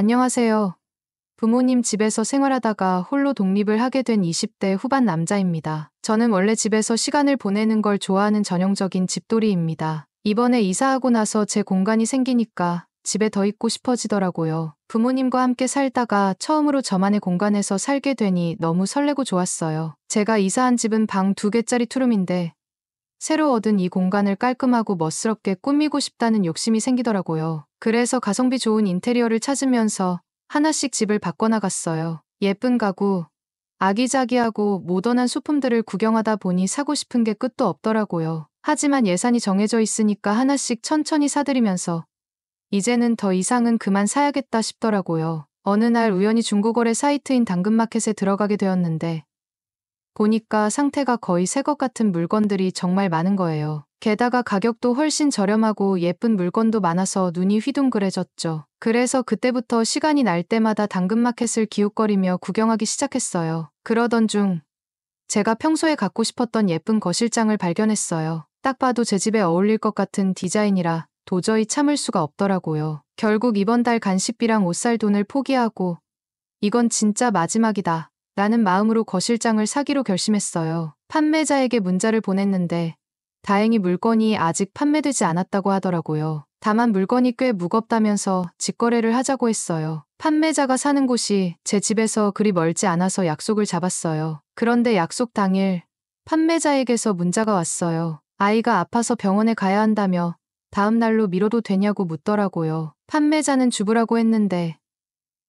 안녕하세요. 부모님 집에서 생활하다가 홀로 독립을 하게 된 20대 후반 남자입니다. 저는 원래 집에서 시간을 보내는 걸 좋아하는 전형적인 집돌이입니다. 이번에 이사하고 나서 제 공간이 생기니까 집에 더 있고 싶어지더라고요. 부모님과 함께 살다가 처음으로 저만의 공간에서 살게 되니 너무 설레고 좋았어요. 제가 이사한 집은 방 2개짜리 투룸인데 새로 얻은 이 공간을 깔끔하고 멋스럽게 꾸미고 싶다는 욕심이 생기더라고요. 그래서 가성비 좋은 인테리어를 찾으면서 하나씩 집을 바꿔나갔어요. 예쁜 가구, 아기자기하고 모던한 소품들을 구경하다 보니 사고 싶은 게 끝도 없더라고요. 하지만 예산이 정해져 있으니까 하나씩 천천히 사들이면서 이제는 더 이상은 그만 사야겠다 싶더라고요. 어느 날 우연히 중고거래 사이트인 당근마켓에 들어가게 되었는데 보니까 상태가 거의 새 것 같은 물건들이 정말 많은 거예요. 게다가 가격도 훨씬 저렴하고 예쁜 물건도 많아서 눈이 휘둥그레졌죠. 그래서 그때부터 시간이 날 때마다 당근마켓을 기웃거리며 구경하기 시작했어요. 그러던 중 제가 평소에 갖고 싶었던 예쁜 거실장을 발견했어요. 딱 봐도 제 집에 어울릴 것 같은 디자인이라 도저히 참을 수가 없더라고요. 결국 이번 달 간식비랑 옷 살 돈을 포기하고 이건 진짜 마지막이다 라는 마음으로 거실장을 사기로 결심했어요. 판매자에게 문자를 보냈는데 다행히 물건이 아직 판매되지 않았다고 하더라고요. 다만 물건이 꽤 무겁다면서 직거래를 하자고 했어요. 판매자가 사는 곳이 제 집에서 그리 멀지 않아서 약속을 잡았어요. 그런데 약속 당일 판매자에게서 문자가 왔어요. 아이가 아파서 병원에 가야 한다며 다음 날로 미뤄도 되냐고 묻더라고요. 판매자는 주부라고 했는데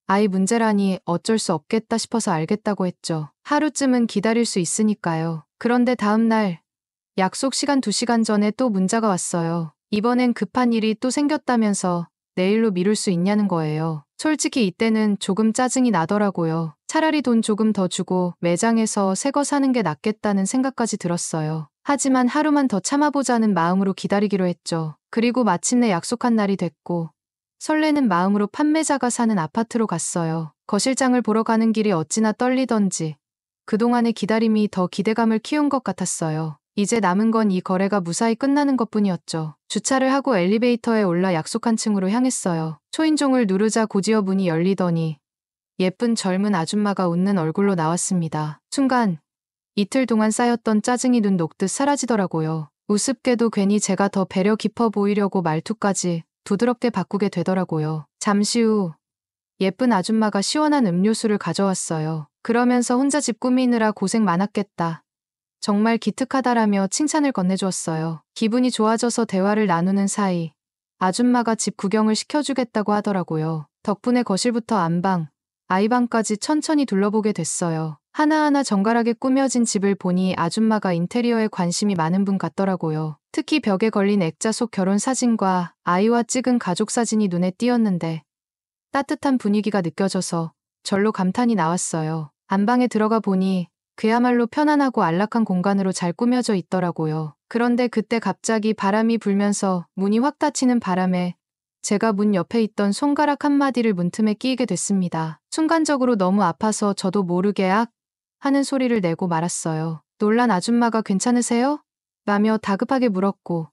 아이 문제라니 어쩔 수 없겠다 싶어서 알겠다고 했죠. 하루쯤은 기다릴 수 있으니까요. 그런데 다음 날 약속 시간 2시간 전에 또 문자가 왔어요. 이번엔 급한 일이 또 생겼다면서 내일로 미룰 수 있냐는 거예요. 솔직히 이때는 조금 짜증이 나더라고요. 차라리 돈 조금 더 주고 매장에서 새 거 사는 게 낫겠다는 생각까지 들었어요. 하지만 하루만 더 참아보자는 마음으로 기다리기로 했죠. 그리고 마침내 약속한 날이 됐고 설레는 마음으로 판매자가 사는 아파트로 갔어요. 거실장을 보러 가는 길이 어찌나 떨리던지 그동안의 기다림이 더 기대감을 키운 것 같았어요. 이제 남은 건 이 거래가 무사히 끝나는 것뿐이었죠. 주차를 하고 엘리베이터에 올라 약속한 층으로 향했어요. 초인종을 누르자 고지어 문이 열리더니 예쁜 젊은 아줌마가 웃는 얼굴로 나왔습니다. 순간 이틀 동안 쌓였던 짜증이 눈 녹듯 사라지더라고요. 우습게도 괜히 제가 더 배려 깊어 보이려고 말투까지 부드럽게 바꾸게 되더라고요. 잠시 후 예쁜 아줌마가 시원한 음료수를 가져왔어요. 그러면서 혼자 집 꾸미느라 고생 많았겠다. 정말 기특하다라며 칭찬을 건네주었어요. 기분이 좋아져서 대화를 나누는 사이 아줌마가 집 구경을 시켜주겠다고 하더라고요. 덕분에 거실부터 안방, 아이방까지 천천히 둘러보게 됐어요. 하나하나 정갈하게 꾸며진 집을 보니 아줌마가 인테리어에 관심이 많은 분 같더라고요. 특히 벽에 걸린 액자 속 결혼 사진과 아이와 찍은 가족 사진이 눈에 띄었는데 따뜻한 분위기가 느껴져서 절로 감탄이 나왔어요. 안방에 들어가 보니 그야말로 편안하고 안락한 공간으로 잘 꾸며져 있더라고요. 그런데 그때 갑자기 바람이 불면서 문이 확 닫히는 바람에 제가 문 옆에 있던 손가락 한마디를 문틈에 끼이게 됐습니다. 순간적으로 너무 아파서 저도 모르게 악 하는 소리를 내고 말았어요. 놀란 아줌마가 괜찮으세요? 라며 다급하게 물었고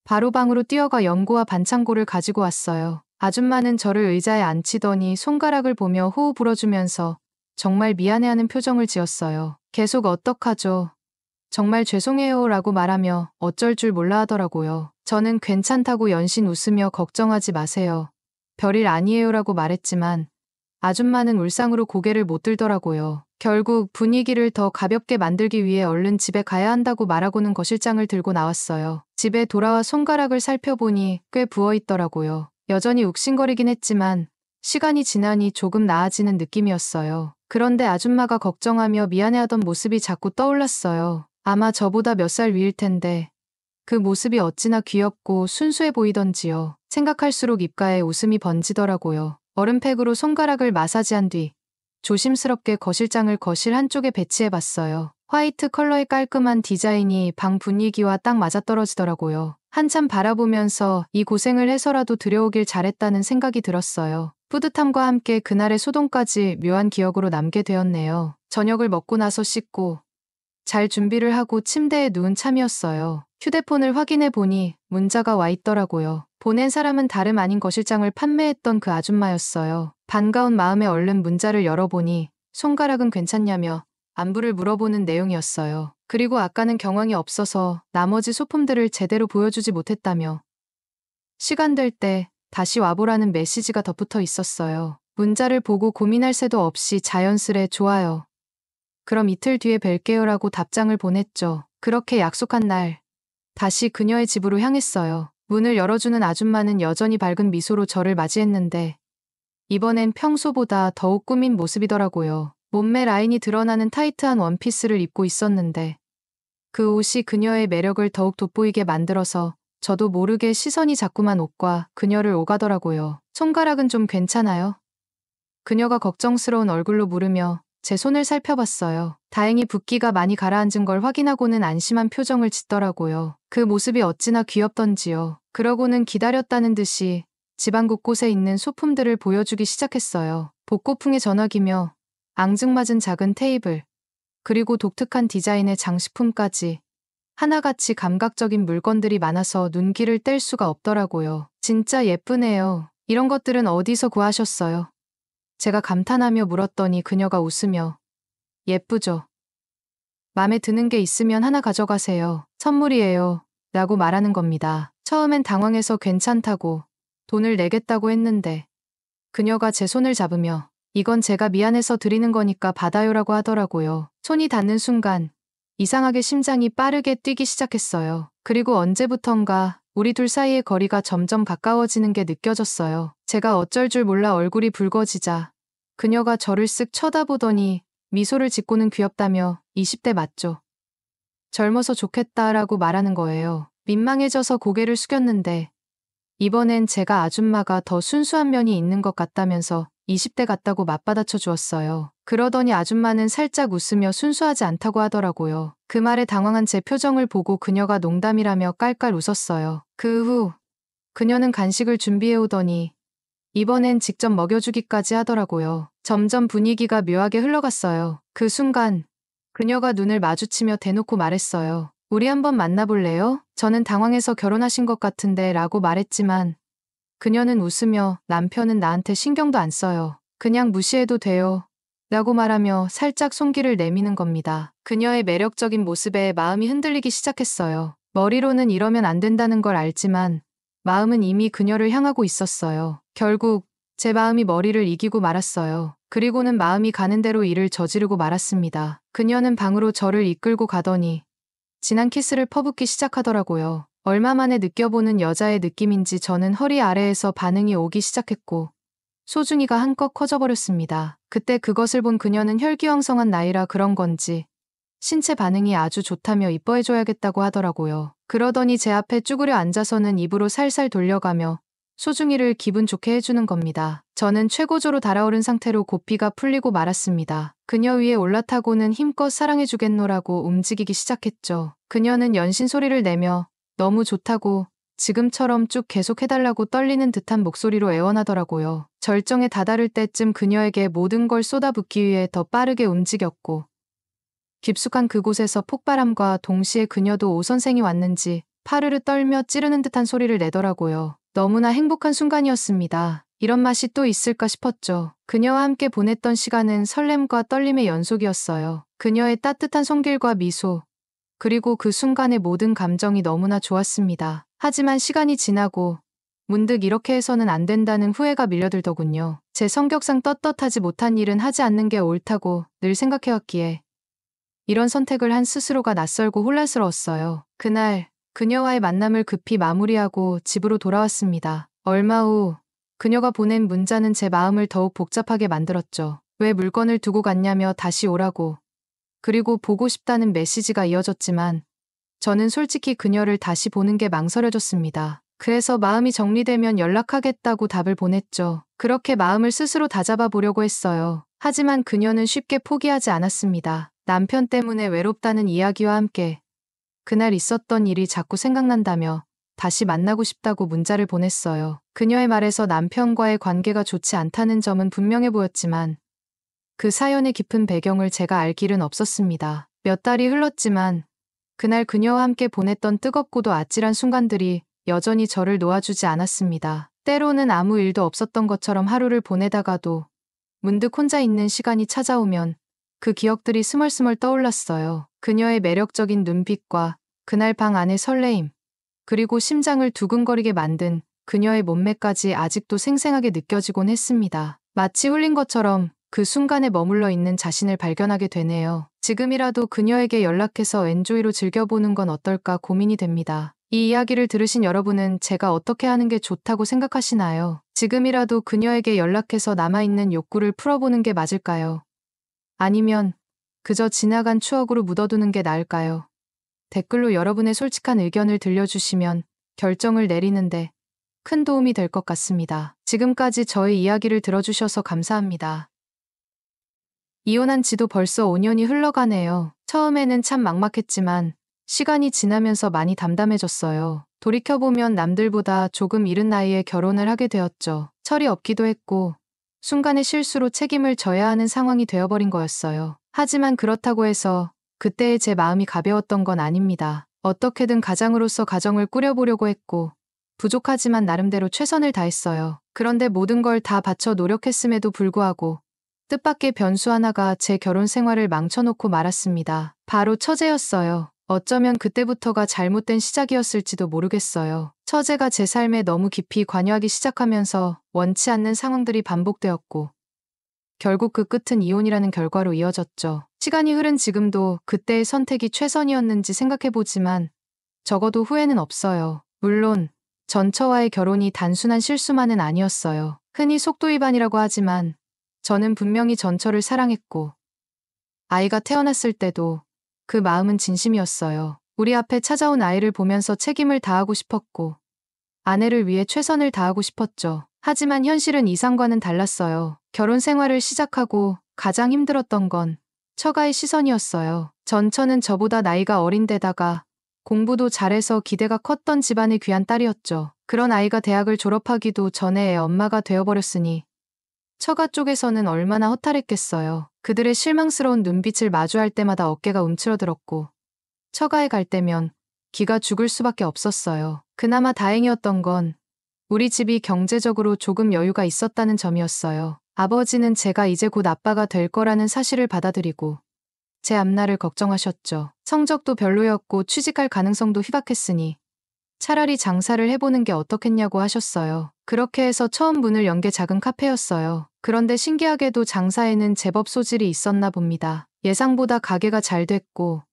바로 방으로 뛰어가 연고와 반창고를 가지고 왔어요. 아줌마는 저를 의자에 앉히더니 손가락을 보며 호흡 불어주면서 정말 미안해하는 표정을 지었어요. 계속 어떡하죠? 정말 죄송해요 라고 말하며 어쩔 줄 몰라 하더라고요. 저는 괜찮다고 연신 웃으며 걱정하지 마세요. 별일 아니에요 라고 말했지만 아줌마는 울상으로 고개를 못 들더라고요. 결국 분위기를 더 가볍게 만들기 위해 얼른 집에 가야 한다고 말하고는 거실장을 들고 나왔어요. 집에 돌아와 손가락을 살펴보니 꽤 부어있더라고요. 여전히 욱신거리긴 했지만 시간이 지나니 조금 나아지는 느낌이었어요. 그런데 아줌마가 걱정하며 미안해하던 모습이 자꾸 떠올랐어요. 아마 저보다 몇 살 위일 텐데 그 모습이 어찌나 귀엽고 순수해 보이던지요. 생각할수록 입가에 웃음이 번지더라고요. 얼음팩으로 손가락을 마사지한 뒤 조심스럽게 거실장을 거실 한쪽에 배치해봤어요. 화이트 컬러의 깔끔한 디자인이 방 분위기와 딱 맞아떨어지더라고요. 한참 바라보면서 이 고생을 해서라도 들여오길 잘했다는 생각이 들었어요. 뿌듯함과 함께 그날의 소동까지 묘한 기억으로 남게 되었네요. 저녁을 먹고 나서 씻고 잘 준비를 하고 침대에 누운 참이었어요. 휴대폰을 확인해 보니 문자가 와 있더라고요. 보낸 사람은 다름 아닌 거실장을 판매했던 그 아줌마였어요. 반가운 마음에 얼른 문자를 열어보니 손가락은 괜찮냐며 안부를 물어보는 내용이었어요. 그리고 아까는 경황이 없어서 나머지 소품들을 제대로 보여주지 못했다며 시간 될 때 다시 와보라는 메시지가 덧붙어 있었어요. 문자를 보고 고민할 새도 없이 자연스레 좋아요. 그럼 이틀 뒤에 뵐게요라고 답장을 보냈죠. 그렇게 약속한 날 다시 그녀의 집으로 향했어요. 문을 열어주는 아줌마는 여전히 밝은 미소로 저를 맞이했는데 이번엔 평소보다 더욱 꾸민 모습이더라고요. 몸매 라인이 드러나는 타이트한 원피스를 입고 있었는데 그 옷이 그녀의 매력을 더욱 돋보이게 만들어서 저도 모르게 시선이 자꾸만 옷과 그녀를 오가더라고요. 손가락은 좀 괜찮아요? 그녀가 걱정스러운 얼굴로 물으며 제 손을 살펴봤어요. 다행히 붓기가 많이 가라앉은 걸 확인하고는 안심한 표정을 짓더라고요. 그 모습이 어찌나 귀엽던지요. 그러고는 기다렸다는 듯이 집안 곳곳에 있는 소품들을 보여주기 시작했어요. 복고풍의 전화기며 앙증맞은 작은 테이블, 그리고 독특한 디자인의 장식품까지 하나같이 감각적인 물건들이 많아서 눈길을 뗄 수가 없더라고요. 진짜 예쁘네요. 이런 것들은 어디서 구하셨어요? 제가 감탄하며 물었더니 그녀가 웃으며 예쁘죠? 맘에 드는 게 있으면 하나 가져가세요. 선물이에요. 라고 말하는 겁니다. 처음엔 당황해서 괜찮다고 돈을 내겠다고 했는데 그녀가 제 손을 잡으며 이건 제가 미안해서 드리는 거니까 받아요라고 하더라고요. 손이 닿는 순간 이상하게 심장이 빠르게 뛰기 시작했어요. 그리고 언제부턴가 우리 둘 사이의 거리가 점점 가까워지는 게 느껴졌어요. 제가 어쩔 줄 몰라 얼굴이 붉어지자 그녀가 저를 쓱 쳐다보더니 미소를 짓고는 귀엽다며 20대 맞죠? 젊어서 좋겠다라고 말하는 거예요. 민망해져서 고개를 숙였는데 이번엔 제가 아줌마가 더 순수한 면이 있는 것 같다면서 20대 같다고 맞받아쳐 주었어요. 그러더니 아줌마는 살짝 웃으며 순수하지 않다고 하더라고요. 그 말에 당황한 제 표정을 보고 그녀가 농담이라며 깔깔 웃었어요. 그 후 그녀는 간식을 준비해 오더니 이번엔 직접 먹여주기까지 하더라고요. 점점 분위기가 묘하게 흘러갔어요. 그 순간 그녀가 눈을 마주치며 대놓고 말했어요. 우리 한번 만나볼래요? 저는 당황해서 결혼하신 것 같은데 라고 말했지만 그녀는 웃으며 남편은 나한테 신경도 안 써요. 그냥 무시해도 돼요. 라고 말하며 살짝 손길을 내미는 겁니다. 그녀의 매력적인 모습에 마음이 흔들리기 시작했어요. 머리로는 이러면 안 된다는 걸 알지만 마음은 이미 그녀를 향하고 있었어요. 결국 제 마음이 머리를 이기고 말았어요. 그리고는 마음이 가는 대로 일을 저지르고 말았습니다. 그녀는 방으로 저를 이끌고 가더니 진한 키스를 퍼붓기 시작하더라고요. 얼마 만에 느껴보는 여자의 느낌인지 저는 허리 아래에서 반응이 오기 시작했고 소중이가 한껏 커져버렸습니다. 그때 그것을 본 그녀는 혈기왕성한 나이라 그런 건지 신체 반응이 아주 좋다며 이뻐해줘야겠다고 하더라고요. 그러더니 제 앞에 쭈그려 앉아서는 입으로 살살 돌려가며 소중이를 기분 좋게 해주는 겁니다. 저는 최고조로 달아오른 상태로 고삐가 풀리고 말았습니다. 그녀 위에 올라타고는 힘껏 사랑해주겠노라고 움직이기 시작했죠. 그녀는 연신 소리를 내며 너무 좋다고 지금처럼 쭉 계속해달라고 떨리는 듯한 목소리로 애원하더라고요. 절정에 다다를 때쯤 그녀에게 모든 걸 쏟아붓기 위해 더 빠르게 움직였고 깊숙한 그곳에서 폭발함과 동시에 그녀도 오선생이 왔는지 파르르 떨며 찌르는 듯한 소리를 내더라고요. 너무나 행복한 순간이었습니다. 이런 맛이 또 있을까 싶었죠. 그녀와 함께 보냈던 시간은 설렘과 떨림의 연속이었어요. 그녀의 따뜻한 손길과 미소, 그리고 그 순간의 모든 감정이 너무나 좋았습니다. 하지만 시간이 지나고 문득 이렇게 해서는 안 된다는 후회가 밀려들더군요. 제 성격상 떳떳하지 못한 일은 하지 않는 게 옳다고 늘 생각해왔기에 이런 선택을 한 스스로가 낯설고 혼란스러웠어요. 그날 그녀와의 만남을 급히 마무리하고 집으로 돌아왔습니다. 얼마 후 그녀가 보낸 문자는 제 마음을 더욱 복잡하게 만들었죠. 왜 물건을 두고 갔냐며 다시 오라고. 그리고 보고 싶다는 메시지가 이어졌지만 저는 솔직히 그녀를 다시 보는 게 망설여졌습니다. 그래서 마음이 정리되면 연락하겠다고 답을 보냈죠. 그렇게 마음을 스스로 다잡아 보려고 했어요. 하지만 그녀는 쉽게 포기하지 않았습니다. 남편 때문에 외롭다는 이야기와 함께 그날 있었던 일이 자꾸 생각난다며 다시 만나고 싶다고 문자를 보냈어요. 그녀의 말에서 남편과의 관계가 좋지 않다는 점은 분명해 보였지만 그 사연의 깊은 배경을 제가 알 길은 없었습니다. 몇 달이 흘렀지만 그날 그녀와 함께 보냈던 뜨겁고도 아찔한 순간들이 여전히 저를 놓아주지 않았습니다. 때로는 아무 일도 없었던 것처럼 하루를 보내다가도 문득 혼자 있는 시간이 찾아오면 그 기억들이 스멀스멀 떠올랐어요. 그녀의 매력적인 눈빛과 그날 방 안의 설레임, 그리고 심장을 두근거리게 만든 그녀의 몸매까지 아직도 생생하게 느껴지곤 했습니다. 마치 홀린 것처럼 그 순간에 머물러 있는 자신을 발견하게 되네요. 지금이라도 그녀에게 연락해서 엔조이로 즐겨보는 건 어떨까 고민이 됩니다. 이 이야기를 들으신 여러분은 제가 어떻게 하는 게 좋다고 생각하시나요? 지금이라도 그녀에게 연락해서 남아있는 욕구를 풀어보는 게 맞을까요? 아니면 그저 지나간 추억으로 묻어두는 게 나을까요? 댓글로 여러분의 솔직한 의견을 들려주시면 결정을 내리는데 큰 도움이 될 것 같습니다. 지금까지 저의 이야기를 들어주셔서 감사합니다. 이혼한 지도 벌써 5년이 흘러가네요. 처음에는 참 막막했지만 시간이 지나면서 많이 담담해졌어요. 돌이켜보면 남들보다 조금 이른 나이에 결혼을 하게 되었죠. 철이 없기도 했고 순간의 실수로 책임을 져야 하는 상황이 되어버린 거였어요. 하지만 그렇다고 해서 그때의 제 마음이 가벼웠던 건 아닙니다. 어떻게든 가장으로서 가정을 꾸려보려고 했고 부족하지만 나름대로 최선을 다했어요. 그런데 모든 걸 다 바쳐 노력했음에도 불구하고 뜻밖의 변수 하나가 제 결혼 생활을 망쳐놓고 말았습니다. 바로 처제였어요. 어쩌면 그때부터가 잘못된 시작이었을지도 모르겠어요. 처제가 제 삶에 너무 깊이 관여하기 시작하면서 원치 않는 상황들이 반복되었고 결국 그 끝은 이혼이라는 결과로 이어졌죠. 시간이 흐른 지금도 그때의 선택이 최선이었는지 생각해보지만 적어도 후회는 없어요. 물론 전처와의 결혼이 단순한 실수만은 아니었어요. 흔히 속도 위반이라고 하지만 저는 분명히 전처를 사랑했고 아이가 태어났을 때도 그 마음은 진심이었어요. 우리 앞에 찾아온 아이를 보면서 책임을 다하고 싶었고 아내를 위해 최선을 다하고 싶었죠. 하지만 현실은 이상과는 달랐어요. 결혼 생활을 시작하고 가장 힘들었던 건 처가의 시선이었어요. 전처는 저보다 나이가 어린 데다가 공부도 잘해서 기대가 컸던 집안의 귀한 딸이었죠. 그런 아이가 대학을 졸업하기도 전에 애 엄마가 되어버렸으니 처가 쪽에서는 얼마나 허탈했겠어요. 그들의 실망스러운 눈빛을 마주할 때마다 어깨가 움츠러들었고 처가에 갈 때면 기가 죽을 수밖에 없었어요. 그나마 다행이었던 건 우리 집이 경제적으로 조금 여유가 있었다는 점이었어요. 아버지는 제가 이제 곧 아빠가 될 거라는 사실을 받아들이고 제 앞날을 걱정하셨죠. 성적도 별로였고 취직할 가능성도 희박했으니 차라리 장사를 해보는 게 어떻겠냐고 하셨어요. 그렇게 해서 처음 문을 연 게 작은 카페였어요. 그런데 신기하게도 장사에는 제법 소질이 있었나 봅니다. 예상보다 가게가 잘 됐고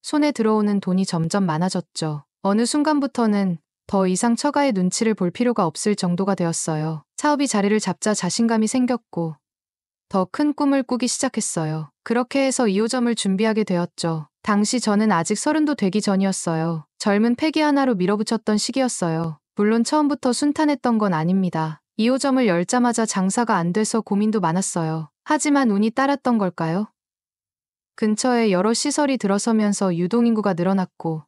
손에 들어오는 돈이 점점 많아졌죠. 어느 순간부터는 더 이상 처가의 눈치를 볼 필요가 없을 정도가 되었어요. 사업이 자리를 잡자 자신감이 생겼고 더 큰 꿈을 꾸기 시작했어요. 그렇게 해서 2호점을 준비하게 되었죠. 당시 저는 아직 30도 되기 전이었어요. 젊은 패기 하나로 밀어붙였던 시기였어요. 물론 처음부터 순탄했던 건 아닙니다. 2호점을 열자마자 장사가 안 돼서 고민도 많았어요. 하지만 운이 따랐던 걸까요? 근처에 여러 시설이 들어서면서 유동인구가 늘어났고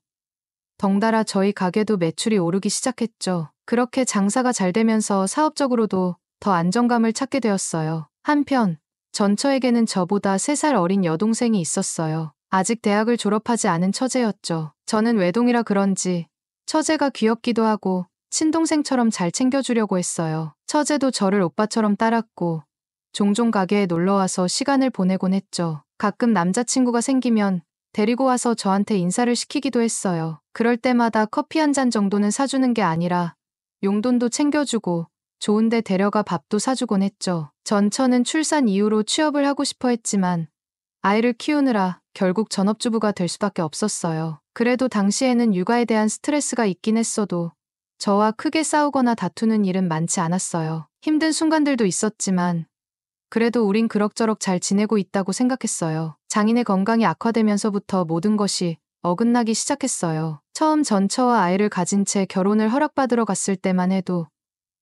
덩달아 저희 가게도 매출이 오르기 시작했죠. 그렇게 장사가 잘 되면서 사업적으로도 더 안정감을 찾게 되었어요. 한편 전처에게는 저보다 3살 어린 여동생이 있었어요. 아직 대학을 졸업하지 않은 처제였죠. 저는 외동이라 그런지 처제가 귀엽기도 하고 친동생처럼 잘 챙겨주려고 했어요. 처제도 저를 오빠처럼 따랐고 종종 가게에 놀러와서 시간을 보내곤 했죠. 가끔 남자친구가 생기면 데리고 와서 저한테 인사를 시키기도 했어요. 그럴 때마다 커피 한 잔 정도는 사주는 게 아니라 용돈도 챙겨주고 좋은데 데려가 밥도 사주곤 했죠. 전처는 출산 이후로 취업을 하고 싶어 했지만 아이를 키우느라 결국 전업주부가 될 수밖에 없었어요. 그래도 당시에는 육아에 대한 스트레스가 있긴 했어도 저와 크게 싸우거나 다투는 일은 많지 않았어요. 힘든 순간들도 있었지만 그래도 우린 그럭저럭 잘 지내고 있다고 생각했어요. 장인의 건강이 악화되면서부터 모든 것이 어긋나기 시작했어요. 처음 전처와 아이를 가진 채 결혼을 허락받으러 갔을 때만 해도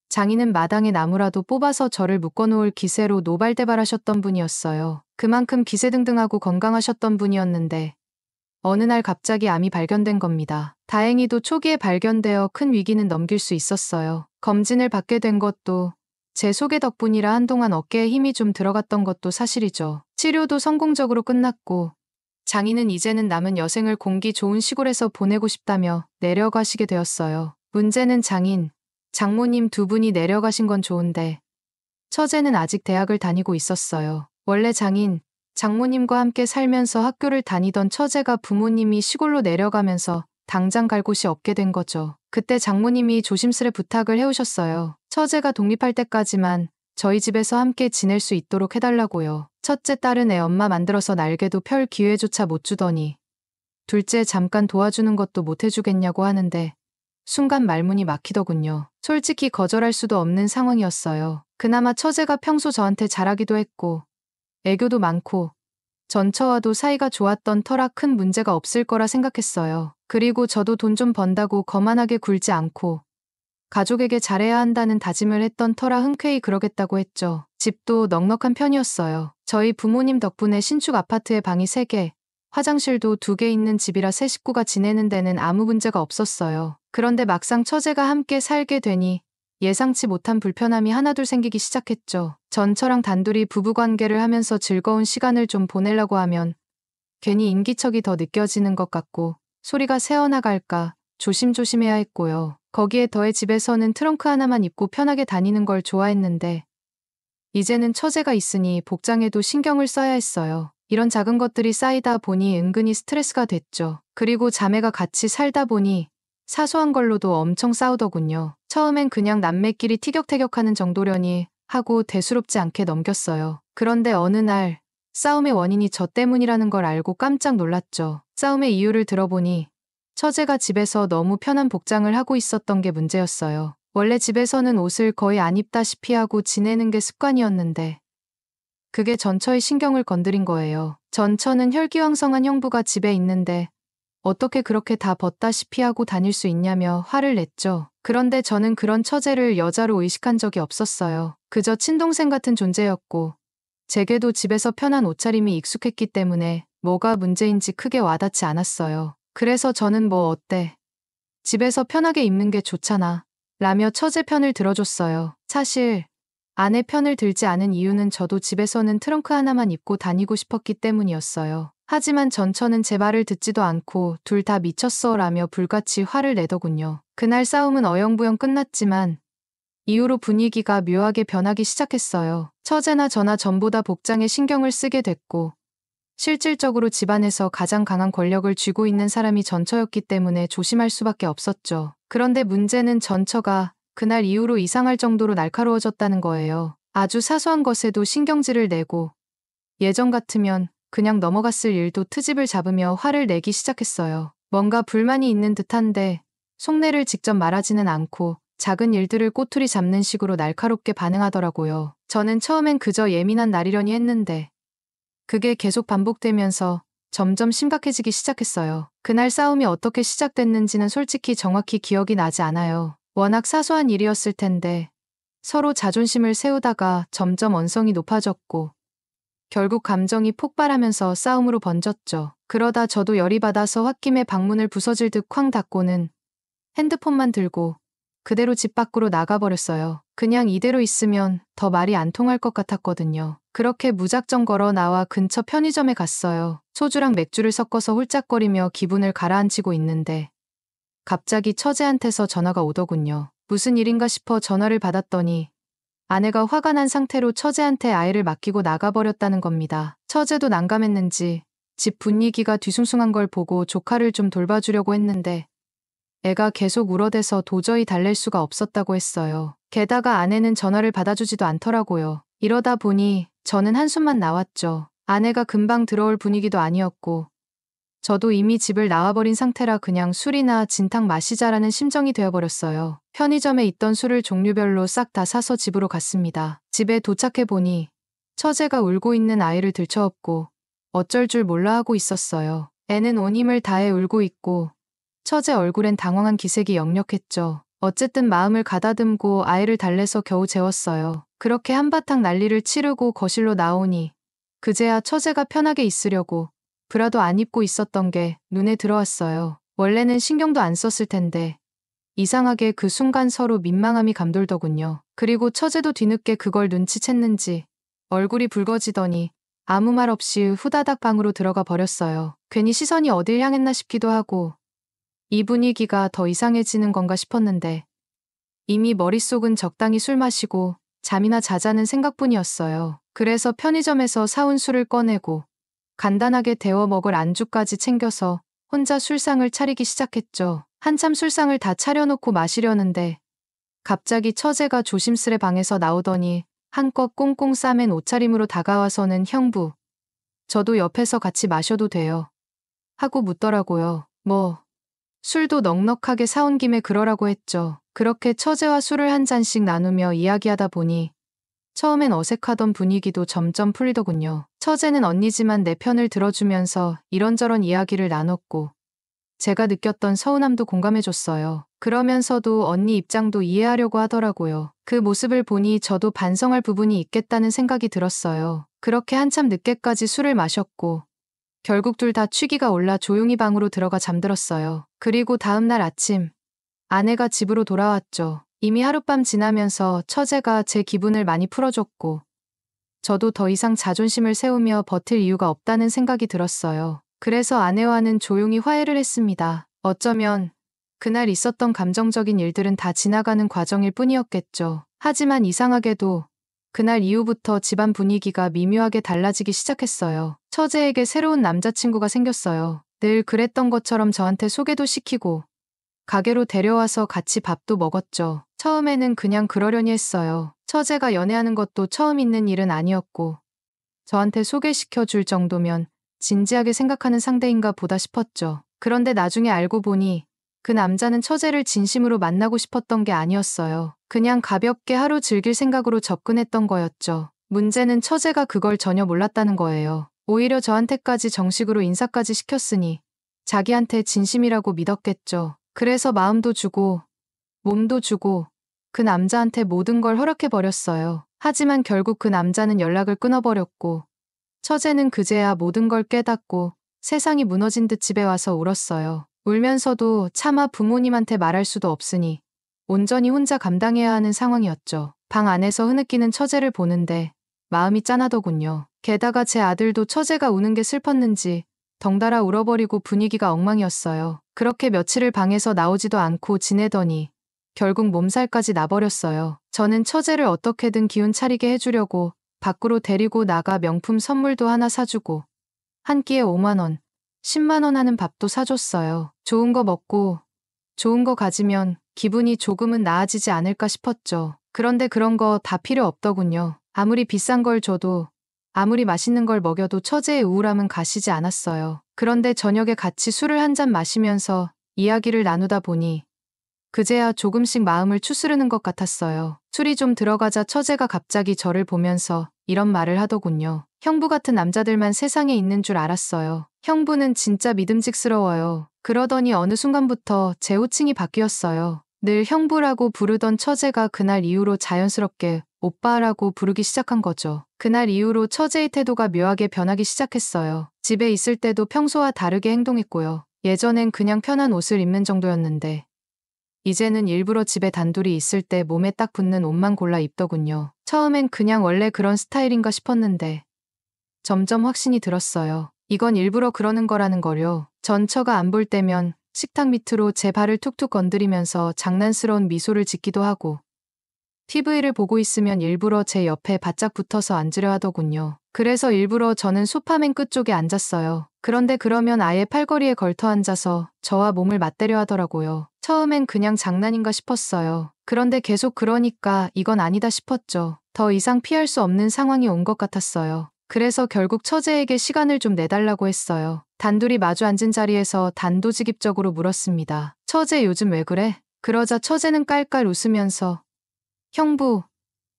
장인은 마당에 나무라도 뽑아서 저를 묶어놓을 기세로 노발대발하셨던 분이었어요. 그만큼 기세등등하고 건강하셨던 분이었는데 어느 날 갑자기 암이 발견된 겁니다. 다행히도 초기에 발견되어 큰 위기는 넘길 수 있었어요. 검진을 받게 된 것도 제 소개 덕분이라 한동안 어깨에 힘이 좀 들어갔던 것도 사실이죠. 치료도 성공적으로 끝났고 장인은 이제는 남은 여생을 공기 좋은 시골에서 보내고 싶다며 내려가시게 되었어요. 문제는 장인, 장모님 두 분이 내려가신 건 좋은데 처제는 아직 대학을 다니고 있었어요. 원래 장인, 장모님과 함께 살면서 학교를 다니던 처제가 부모님이 시골로 내려가면서 당장 갈 곳이 없게 된 거죠. 그때 장모님이 조심스레 부탁을 해오셨어요. 처제가 독립할 때까지만 저희 집에서 함께 지낼 수 있도록 해달라고요. 첫째 딸은 애 엄마 만들어서 날개도 펼 기회조차 못 주더니 둘째 잠깐 도와주는 것도 못 해주겠냐고 하는데 순간 말문이 막히더군요. 솔직히 거절할 수도 없는 상황이었어요. 그나마 처제가 평소 저한테 잘하기도 했고 애교도 많고 전처와도 사이가 좋았던 터라 큰 문제가 없을 거라 생각했어요. 그리고 저도 돈 좀 번다고 거만하게 굴지 않고 가족에게 잘해야 한다는 다짐을 했던 터라 흔쾌히 그러겠다고 했죠. 집도 넉넉한 편이었어요. 저희 부모님 덕분에 신축 아파트에 방이 3개, 화장실도 2개 있는 집이라 세 식구가 지내는 데는 아무 문제가 없었어요. 그런데 막상 처제가 함께 살게 되니 예상치 못한 불편함이 하나둘 생기기 시작했죠. 전처랑 단둘이 부부관계를 하면서 즐거운 시간을 좀 보내려고 하면 괜히 인기척이 더 느껴지는 것 같고 소리가 새어나갈까 조심조심해야 했고요. 거기에 더해 집에서는 트렁크 하나만 입고 편하게 다니는 걸 좋아했는데 이제는 처제가 있으니 복장에도 신경을 써야 했어요. 이런 작은 것들이 쌓이다 보니 은근히 스트레스가 됐죠. 그리고 자매가 같이 살다 보니 사소한 걸로도 엄청 싸우더군요. 처음엔 그냥 남매끼리 티격태격하는 정도려니 하고 대수롭지 않게 넘겼어요. 그런데 어느 날 싸움의 원인이 저 때문이라는 걸 알고 깜짝 놀랐죠. 싸움의 이유를 들어보니 처제가 집에서 너무 편한 복장을 하고 있었던 게 문제였어요. 원래 집에서는 옷을 거의 안 입다시피 하고 지내는 게 습관이었는데 그게 전처의 신경을 건드린 거예요. 전처는 혈기왕성한 형부가 집에 있는데 어떻게 그렇게 다 벗다시피 하고 다닐 수 있냐며 화를 냈죠. 그런데 저는 그런 처제를 여자로 의식한 적이 없었어요. 그저 친동생 같은 존재였고 제게도 집에서 편한 옷차림이 익숙했기 때문에 뭐가 문제인지 크게 와닿지 않았어요. 그래서 저는 뭐 어때? 집에서 편하게 입는 게 좋잖아. 라며 처제 편을 들어줬어요. 사실 아내 편을 들지 않은 이유는 저도 집에서는 트렁크 하나만 입고 다니고 싶었기 때문이었어요. 하지만 전처는 제 말을 듣지도 않고 둘 다 미쳤어 라며 불같이 화를 내더군요. 그날 싸움은 어영부영 끝났지만 이후로 분위기가 묘하게 변하기 시작했어요. 처제나 저나 전보다 복장에 신경을 쓰게 됐고 실질적으로 집안에서 가장 강한 권력을 쥐고 있는 사람이 전처였기 때문에 조심할 수밖에 없었죠. 그런데 문제는 전처가 그날 이후로 이상할 정도로 날카로워졌다는 거예요. 아주 사소한 것에도 신경질을 내고 예전 같으면 그냥 넘어갔을 일도 트집을 잡으며 화를 내기 시작했어요. 뭔가 불만이 있는 듯한데 속내를 직접 말하지는 않고 작은 일들을 꼬투리 잡는 식으로 날카롭게 반응하더라고요. 저는 처음엔 그저 예민한 날이려니 했는데 그게 계속 반복되면서 점점 심각해지기 시작했어요. 그날 싸움이 어떻게 시작됐는지는 솔직히 정확히 기억이 나지 않아요. 워낙 사소한 일이었을 텐데 서로 자존심을 세우다가 점점 언성이 높아졌고 결국 감정이 폭발하면서 싸움으로 번졌죠. 그러다 저도 열이 받아서 홧김에 방문을 부서질 듯 쾅 닫고는 핸드폰만 들고 그대로 집 밖으로 나가버렸어요. 그냥 이대로 있으면 더 말이 안 통할 것 같았거든요. 그렇게 무작정 걸어 나와 근처 편의점에 갔어요. 소주랑 맥주를 섞어서 홀짝거리며 기분을 가라앉히고 있는데 갑자기 처제한테서 전화가 오더군요. 무슨 일인가 싶어 전화를 받았더니 아내가 화가 난 상태로 처제한테 아이를 맡기고 나가버렸다는 겁니다. 처제도 난감했는지 집 분위기가 뒤숭숭한 걸 보고 조카를 좀 돌봐주려고 했는데 애가 계속 울어대서 도저히 달랠 수가 없었다고 했어요. 게다가 아내는 전화를 받아주지도 않더라고요. 이러다 보니 저는 한숨만 나왔죠. 아내가 금방 들어올 분위기도 아니었고 저도 이미 집을 나와버린 상태라 그냥 술이나 진탕 마시자라는 심정이 되어버렸어요. 편의점에 있던 술을 종류별로 싹 다 사서 집으로 갔습니다. 집에 도착해보니 처제가 울고 있는 아이를 들쳐업고 어쩔 줄 몰라 하고 있었어요. 애는 온 힘을 다해 울고 있고 처제 얼굴엔 당황한 기색이 역력했죠. 어쨌든 마음을 가다듬고 아이를 달래서 겨우 재웠어요. 그렇게 한바탕 난리를 치르고 거실로 나오니 그제야 처제가 편하게 있으려고 브라도 안 입고 있었던 게 눈에 들어왔어요. 원래는 신경도 안 썼을 텐데 이상하게 그 순간 서로 민망함이 감돌더군요. 그리고 처제도 뒤늦게 그걸 눈치챘는지 얼굴이 붉어지더니 아무 말 없이 후다닥 방으로 들어가 버렸어요. 괜히 시선이 어딜 향했나 싶기도 하고 이 분위기가 더 이상해지는 건가 싶었는데 이미 머릿속은 적당히 술 마시고 잠이나 자자는 생각뿐이었어요. 그래서 편의점에서 사온 술을 꺼내고 간단하게 데워 먹을 안주까지 챙겨서 혼자 술상을 차리기 시작했죠. 한참 술상을 다 차려놓고 마시려는데 갑자기 처제가 조심스레 방에서 나오더니 한껏 꽁꽁 싸맨 옷차림으로 다가와서는 형부, 저도 옆에서 같이 마셔도 돼요? 하고 묻더라고요. 뭐, 술도 넉넉하게 사온 김에 그러라고 했죠. 그렇게 처제와 술을 한 잔씩 나누며 이야기하다 보니 처음엔 어색하던 분위기도 점점 풀리더군요. 처제는 언니지만 내 편을 들어주면서 이런저런 이야기를 나눴고 제가 느꼈던 서운함도 공감해줬어요. 그러면서도 언니 입장도 이해하려고 하더라고요. 그 모습을 보니 저도 반성할 부분이 있겠다는 생각이 들었어요. 그렇게 한참 늦게까지 술을 마셨고 결국 둘 다 취기가 올라 조용히 방으로 들어가 잠들었어요. 그리고 다음날 아침 아내가 집으로 돌아왔죠. 이미 하룻밤 지나면서 처제가 제 기분을 많이 풀어줬고 저도 더 이상 자존심을 세우며 버틸 이유가 없다는 생각이 들었어요. 그래서 아내와는 조용히 화해를 했습니다. 어쩌면 그날 있었던 감정적인 일들은 다 지나가는 과정일 뿐이었겠죠. 하지만 이상하게도 그날 이후부터 집안 분위기가 미묘하게 달라지기 시작했어요. 처제에게 새로운 남자친구가 생겼어요. 늘 그랬던 것처럼 저한테 소개도 시키고 가게로 데려와서 같이 밥도 먹었죠. 처음에는 그냥 그러려니 했어요. 처제가 연애하는 것도 처음 있는 일은 아니었고 저한테 소개시켜 줄 정도면 진지하게 생각하는 상대인가 보다 싶었죠. 그런데 나중에 알고 보니 그 남자는 처제를 진심으로 만나고 싶었던 게 아니었어요. 그냥 가볍게 하루 즐길 생각으로 접근했던 거였죠. 문제는 처제가 그걸 전혀 몰랐다는 거예요. 오히려 저한테까지 정식으로 인사까지 시켰으니 자기한테 진심이라고 믿었겠죠. 그래서 마음도 주고 몸도 주고 그 남자한테 모든 걸 허락해버렸어요. 하지만 결국 그 남자는 연락을 끊어버렸고 처제는 그제야 모든 걸 깨닫고 세상이 무너진 듯 집에 와서 울었어요. 울면서도 차마 부모님한테 말할 수도 없으니 온전히 혼자 감당해야 하는 상황이었죠. 방 안에서 흐느끼는 처제를 보는데 마음이 짠하더군요. 게다가 제 아들도 처제가 우는 게 슬펐는지 덩달아 울어버리고 분위기가 엉망이었어요. 그렇게 며칠을 방에서 나오지도 않고 지내더니 결국 몸살까지 나버렸어요. 저는 처제를 어떻게든 기운 차리게 해주려고 밖으로 데리고 나가 명품 선물도 하나 사주고 한 끼에 5만 원, 10만 원 하는 밥도 사줬어요. 좋은 거 먹고 좋은 거 가지면 기분이 조금은 나아지지 않을까 싶었죠. 그런데 그런 거 다 필요 없더군요. 아무리 비싼 걸 줘도 아무리 맛있는 걸 먹여도 처제의 우울함은 가시지 않았어요. 그런데 저녁에 같이 술을 한 잔 마시면서 이야기를 나누다 보니 그제야 조금씩 마음을 추스르는 것 같았어요. 술이 좀 들어가자 처제가 갑자기 저를 보면서 이런 말을 하더군요. 형부 같은 남자들만 세상에 있는 줄 알았어요. 형부는 진짜 믿음직스러워요. 그러더니 어느 순간부터 제 호칭이 바뀌었어요. 늘 형부라고 부르던 처제가 그날 이후로 자연스럽게 오빠라고 부르기 시작한 거죠. 그날 이후로 처제의 태도가 묘하게 변하기 시작했어요. 집에 있을 때도 평소와 다르게 행동했고요. 예전엔 그냥 편한 옷을 입는 정도였는데 이제는 일부러 집에 단둘이 있을 때 몸에 딱 붙는 옷만 골라 입더군요. 처음엔 그냥 원래 그런 스타일인가 싶었는데 점점 확신이 들었어요. 이건 일부러 그러는 거라는 거요. 전 처가 안 볼 때면 식탁 밑으로 제 발을 툭툭 건드리면서 장난스러운 미소를 짓기도 하고 TV를 보고 있으면 일부러 제 옆에 바짝 붙어서 앉으려 하더군요. 그래서 일부러 저는 소파 맨 끝쪽에 앉았어요. 그런데 그러면 아예 팔걸이에 걸터 앉아서 저와 몸을 맞대려 하더라고요. 처음엔 그냥 장난인가 싶었어요. 그런데 계속 그러니까 이건 아니다 싶었죠. 더 이상 피할 수 없는 상황이 온 것 같았어요. 그래서 결국 처제에게 시간을 좀 내달라고 했어요. 단둘이 마주 앉은 자리에서 단도직입적으로 물었습니다. 처제 요즘 왜 그래? 그러자 처제는 깔깔 웃으면서 형부,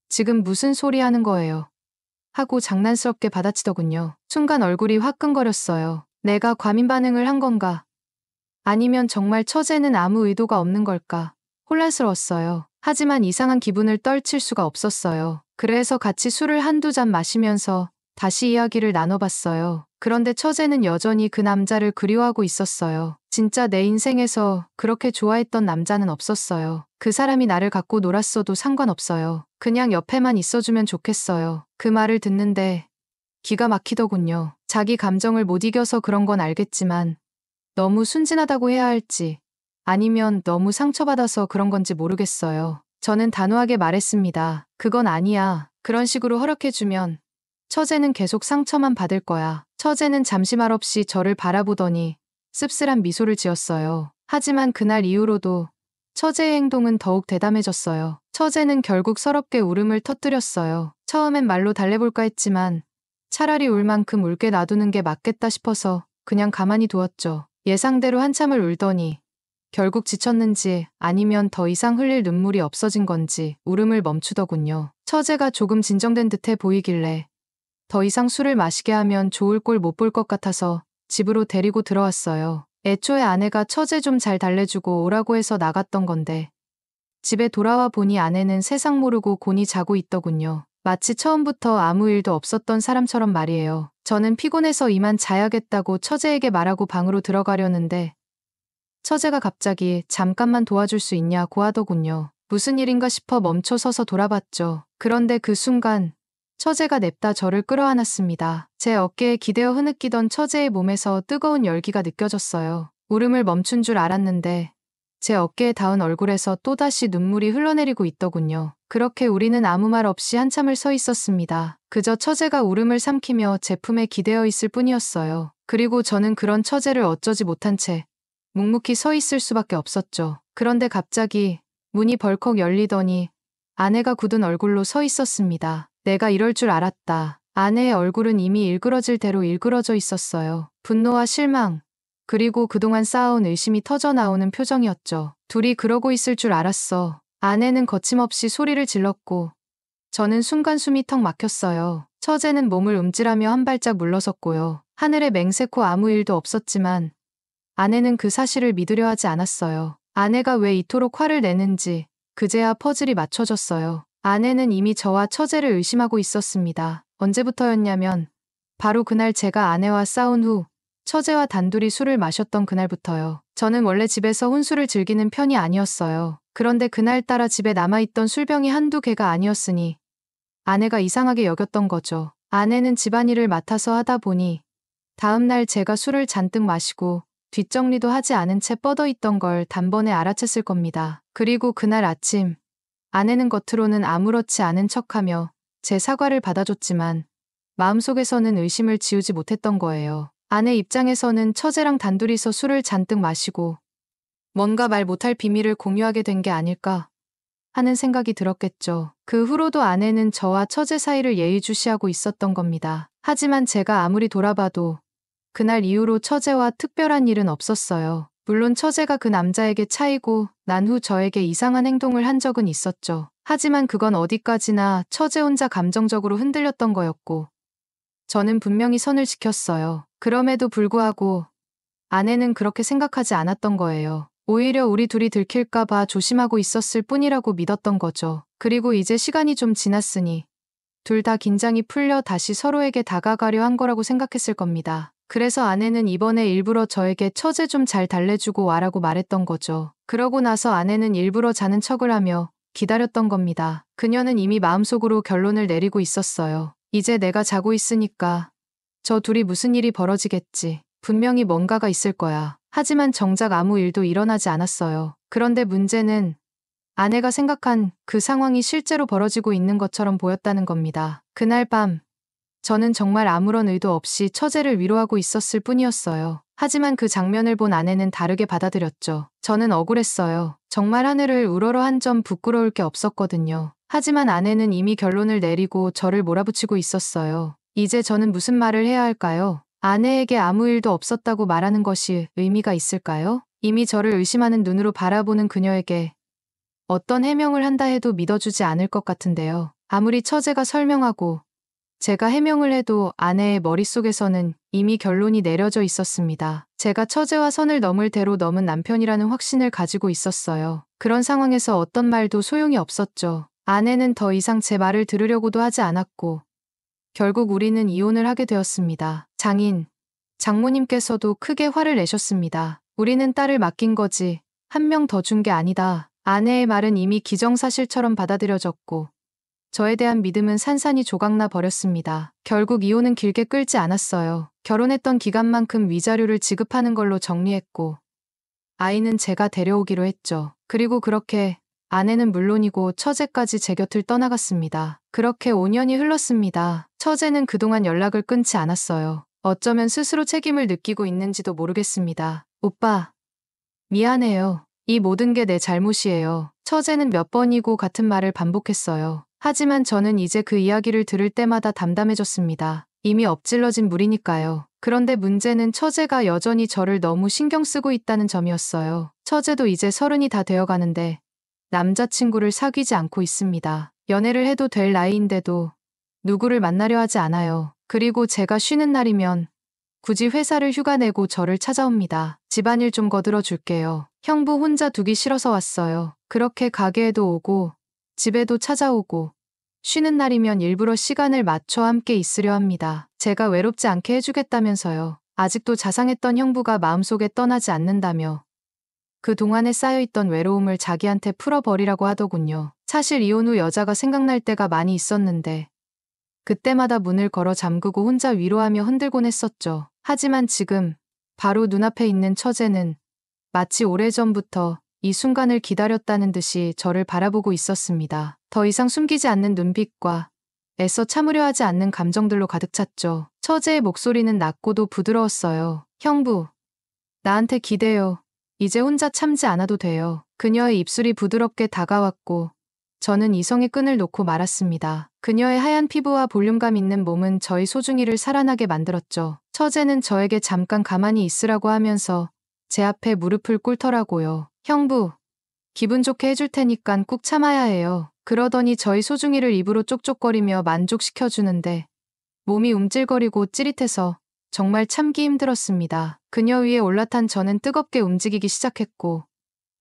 지금 무슨 소리 하는 거예요? 하고 장난스럽게 받아치더군요. 순간 얼굴이 화끈거렸어요. 내가 과민 반응을 한 건가? 아니면 정말 처제는 아무 의도가 없는 걸까? 혼란스러웠어요. 하지만 이상한 기분을 떨칠 수가 없었어요. 그래서 같이 술을 한두 잔 마시면서 다시 이야기를 나눠봤어요. 그런데 처제는 여전히 그 남자를 그리워하고 있었어요. 진짜 내 인생에서 그렇게 좋아했던 남자는 없었어요. 그 사람이 나를 갖고 놀았어도 상관없어요. 그냥 옆에만 있어주면 좋겠어요. 그 말을 듣는데 기가 막히더군요. 자기 감정을 못 이겨서 그런 건 알겠지만 너무 순진하다고 해야 할지 아니면 너무 상처받아서 그런 건지 모르겠어요. 저는 단호하게 말했습니다. 그건 아니야. 그런 식으로 허락해주면 처제는 계속 상처만 받을 거야. 처제는 잠시 말없이 저를 바라보더니 씁쓸한 미소를 지었어요. 하지만 그날 이후로도 처제의 행동은 더욱 대담해졌어요. 처제는 결국 서럽게 울음을 터뜨렸어요. 처음엔 말로 달래볼까 했지만 차라리 울 만큼 울게 놔두는 게 맞겠다 싶어서 그냥 가만히 두었죠. 예상대로 한참을 울더니 결국 지쳤는지 아니면 더 이상 흘릴 눈물이 없어진 건지 울음을 멈추더군요. 처제가 조금 진정된 듯해 보이길래 더 이상 술을 마시게 하면 좋을 꼴 못 볼 것 같아서 집으로 데리고 들어왔어요. 애초에 아내가 처제 좀 잘 달래주고 오라고 해서 나갔던 건데 집에 돌아와 보니 아내는 세상 모르고 곤히 자고 있더군요. 마치 처음부터 아무 일도 없었던 사람처럼 말이에요. 저는 피곤해서 이만 자야겠다고 처제에게 말하고 방으로 들어가려는데 처제가 갑자기 잠깐만 도와줄 수 있냐고 하더군요. 무슨 일인가 싶어 멈춰 서서 돌아봤죠. 그런데 그 순간 처제가 냅다 저를 끌어안았습니다. 제 어깨에 기대어 흐느끼던 처제의 몸에서 뜨거운 열기가 느껴졌어요. 울음을 멈춘 줄 알았는데 제 어깨에 닿은 얼굴에서 또다시 눈물이 흘러내리고 있더군요. 그렇게 우리는 아무 말 없이 한참을 서 있었습니다. 그저 처제가 울음을 삼키며 제 품에 기대어 있을 뿐이었어요. 그리고 저는 그런 처제를 어쩌지 못한 채 묵묵히 서 있을 수밖에 없었죠. 그런데 갑자기 문이 벌컥 열리더니 아내가 굳은 얼굴로 서 있었습니다. 내가 이럴 줄 알았다. 아내의 얼굴은 이미 일그러질 대로 일그러져 있었어요. 분노와 실망, 그리고 그동안 쌓아온 의심이 터져나오는 표정이었죠. 둘이 그러고 있을 줄 알았어. 아내는 거침없이 소리를 질렀고 저는 순간 숨이 턱 막혔어요. 처제는 몸을 움찔하며 한 발짝 물러섰고요. 하늘에 맹세코 아무 일도 없었지만 아내는 그 사실을 믿으려 하지 않았어요. 아내가 왜 이토록 화를 내는지 그제야 퍼즐이 맞춰졌어요. 아내는 이미 저와 처제를 의심하고 있었습니다. 언제부터였냐면 바로 그날 제가 아내와 싸운 후 처제와 단둘이 술을 마셨던 그날부터요. 저는 원래 집에서 혼술을 즐기는 편이 아니었어요. 그런데 그날따라 집에 남아있던 술병이 한두 개가 아니었으니 아내가 이상하게 여겼던 거죠. 아내는 집안일을 맡아서 하다 보니 다음날 제가 술을 잔뜩 마시고 뒷정리도 하지 않은 채 뻗어있던 걸 단번에 알아챘을 겁니다. 그리고 그날 아침 아내는 겉으로는 아무렇지 않은 척하며 제 사과를 받아줬지만 마음속에서는 의심을 지우지 못했던 거예요. 아내 입장에서는 처제랑 단둘이서 술을 잔뜩 마시고 뭔가 말 못할 비밀을 공유하게 된 게 아닐까 하는 생각이 들었겠죠. 그 후로도 아내는 저와 처제 사이를 예의주시하고 있었던 겁니다. 하지만 제가 아무리 돌아봐도 그날 이후로 처제와 특별한 일은 없었어요. 물론 처제가 그 남자에게 차이고 난 후 저에게 이상한 행동을 한 적은 있었죠. 하지만 그건 어디까지나 처제 혼자 감정적으로 흔들렸던 거였고 저는 분명히 선을 지켰어요. 그럼에도 불구하고 아내는 그렇게 생각하지 않았던 거예요. 오히려 우리 둘이 들킬까봐 조심하고 있었을 뿐이라고 믿었던 거죠. 그리고 이제 시간이 좀 지났으니 둘 다 긴장이 풀려 다시 서로에게 다가가려 한 거라고 생각했을 겁니다. 그래서 아내는 이번에 일부러 저에게 처제 좀 잘 달래주고 와라고 말했던 거죠. 그러고 나서 아내는 일부러 자는 척을 하며 기다렸던 겁니다. 그녀는 이미 마음속으로 결론을 내리고 있었어요. 이제 내가 자고 있으니까 저 둘이 무슨 일이 벌어지겠지. 분명히 뭔가가 있을 거야. 하지만 정작 아무 일도 일어나지 않았어요. 그런데 문제는 아내가 생각한 그 상황이 실제로 벌어지고 있는 것처럼 보였다는 겁니다. 그날 밤 저는 정말 아무런 의도 없이 처제를 위로하고 있었을 뿐이었어요. 하지만 그 장면을 본 아내는 다르게 받아들였죠. 저는 억울했어요. 정말 하늘을 우러러 한 점 부끄러울 게 없었거든요. 하지만 아내는 이미 결론을 내리고 저를 몰아붙이고 있었어요. 이제 저는 무슨 말을 해야 할까요? 아내에게 아무 일도 없었다고 말하는 것이 의미가 있을까요? 이미 저를 의심하는 눈으로 바라보는 그녀에게 어떤 해명을 한다 해도 믿어주지 않을 것 같은데요. 아무리 처제가 설명하고 제가 해명을 해도 아내의 머릿속에서는 이미 결론이 내려져 있었습니다. 제가 처제와 선을 넘을 대로 넘은 남편이라는 확신을 가지고 있었어요. 그런 상황에서 어떤 말도 소용이 없었죠. 아내는 더 이상 제 말을 들으려고도 하지 않았고 결국 우리는 이혼을 하게 되었습니다. 장모님께서도 크게 화를 내셨습니다. 우리는 딸을 맡긴 거지 한 명 더 준 게 아니다. 아내의 말은 이미 기정사실처럼 받아들여졌고 저에 대한 믿음은 산산이 조각나 버렸습니다. 결국 이혼은 길게 끌지 않았어요. 결혼했던 기간만큼 위자료를 지급하는 걸로 정리했고 아이는 제가 데려오기로 했죠. 그리고 그렇게 아내는 물론이고 처제까지 제 곁을 떠나갔습니다. 그렇게 5년이 흘렀습니다. 처제는 그동안 연락을 끊지 않았어요. 어쩌면 스스로 책임을 느끼고 있는지도 모르겠습니다. 오빠, 미안해요. 이 모든 게 내 잘못이에요. 처제는 몇 번이고 같은 말을 반복했어요. 하지만 저는 이제 그 이야기를 들을 때마다 담담해졌습니다. 이미 엎질러진 물이니까요. 그런데 문제는 처제가 여전히 저를 너무 신경 쓰고 있다는 점이었어요. 처제도 이제 30이 다 되어가는데 남자친구를 사귀지 않고 있습니다. 연애를 해도 될 나이인데도 누구를 만나려 하지 않아요. 그리고 제가 쉬는 날이면 굳이 회사를 휴가 내고 저를 찾아옵니다. 집안일 좀 거들어 줄게요. 형부 혼자 두기 싫어서 왔어요. 그렇게 가게에도 오고 집에도 찾아오고 쉬는 날이면 일부러 시간을 맞춰 함께 있으려 합니다. 제가 외롭지 않게 해주겠다면서요. 아직도 자상했던 형부가 마음속에 떠나지 않는다며 그동안에 쌓여있던 외로움을 자기한테 풀어버리라고 하더군요. 사실 이혼 후 여자가 생각날 때가 많이 있었는데 그때마다 문을 걸어 잠그고 혼자 위로하며 흔들곤 했었죠. 하지만 지금 바로 눈앞에 있는 처제는 마치 오래전부터 이 순간을 기다렸다는 듯이 저를 바라보고 있었습니다. 더 이상 숨기지 않는 눈빛과 애써 참으려 하지 않는 감정들로 가득 찼죠. 처제의 목소리는 낮고도 부드러웠어요. 형부, 나한테 기대요. 이제 혼자 참지 않아도 돼요. 그녀의 입술이 부드럽게 다가왔고 저는 이성의 끈을 놓고 말았습니다. 그녀의 하얀 피부와 볼륨감 있는 몸은 저희 소중이를 살아나게 만들었죠. 처제는 저에게 잠깐 가만히 있으라고 하면서 제 앞에 무릎을 꿇더라고요. 형부, 기분 좋게 해줄 테니깐 꾹 참아야 해요. 그러더니 저희 소중이를 입으로 쪽쪽거리며 만족시켜주는데 몸이 움찔거리고 찌릿해서 정말 참기 힘들었습니다. 그녀 위에 올라탄 저는 뜨겁게 움직이기 시작했고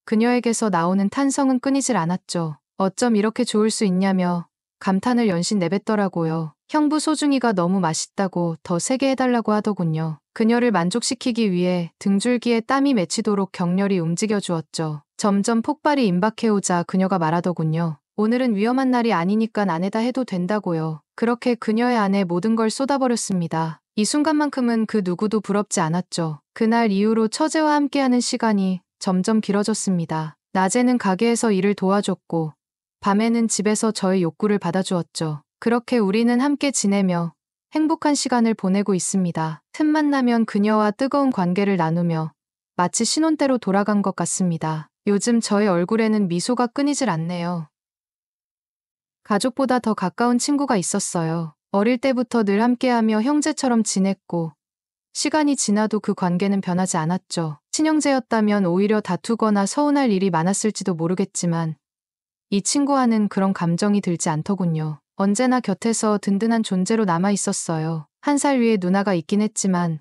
그녀에게서 나오는 탄성은 끊이질 않았죠. 어쩜 이렇게 좋을 수 있냐며 감탄을 연신 내뱉더라고요. 형부 소중이가 너무 맛있다고 더 세게 해달라고 하더군요. 그녀를 만족시키기 위해 등줄기에 땀이 맺히도록 격렬히 움직여 주었죠. 점점 폭발이 임박해오자 그녀가 말하더군요. 오늘은 위험한 날이 아니니까 안에다 해도 된다고요. 그렇게 그녀의 안에 모든 걸 쏟아버렸습니다. 이 순간만큼은 그 누구도 부럽지 않았죠. 그날 이후로 처제와 함께하는 시간이 점점 길어졌습니다. 낮에는 가게에서 일을 도와줬고 밤에는 집에서 저의 욕구를 받아주었죠. 그렇게 우리는 함께 지내며 행복한 시간을 보내고 있습니다. 틈만 나면 그녀와 뜨거운 관계를 나누며 마치 신혼 때로 돌아간 것 같습니다. 요즘 저의 얼굴에는 미소가 끊이질 않네요. 가족보다 더 가까운 친구가 있었어요. 어릴 때부터 늘 함께하며 형제처럼 지냈고 시간이 지나도 그 관계는 변하지 않았죠. 친형제였다면 오히려 다투거나 서운할 일이 많았을지도 모르겠지만 이 친구와는 그런 감정이 들지 않더군요. 언제나 곁에서 든든한 존재로 남아 있었어요. 한 살 위에 누나가 있긴 했지만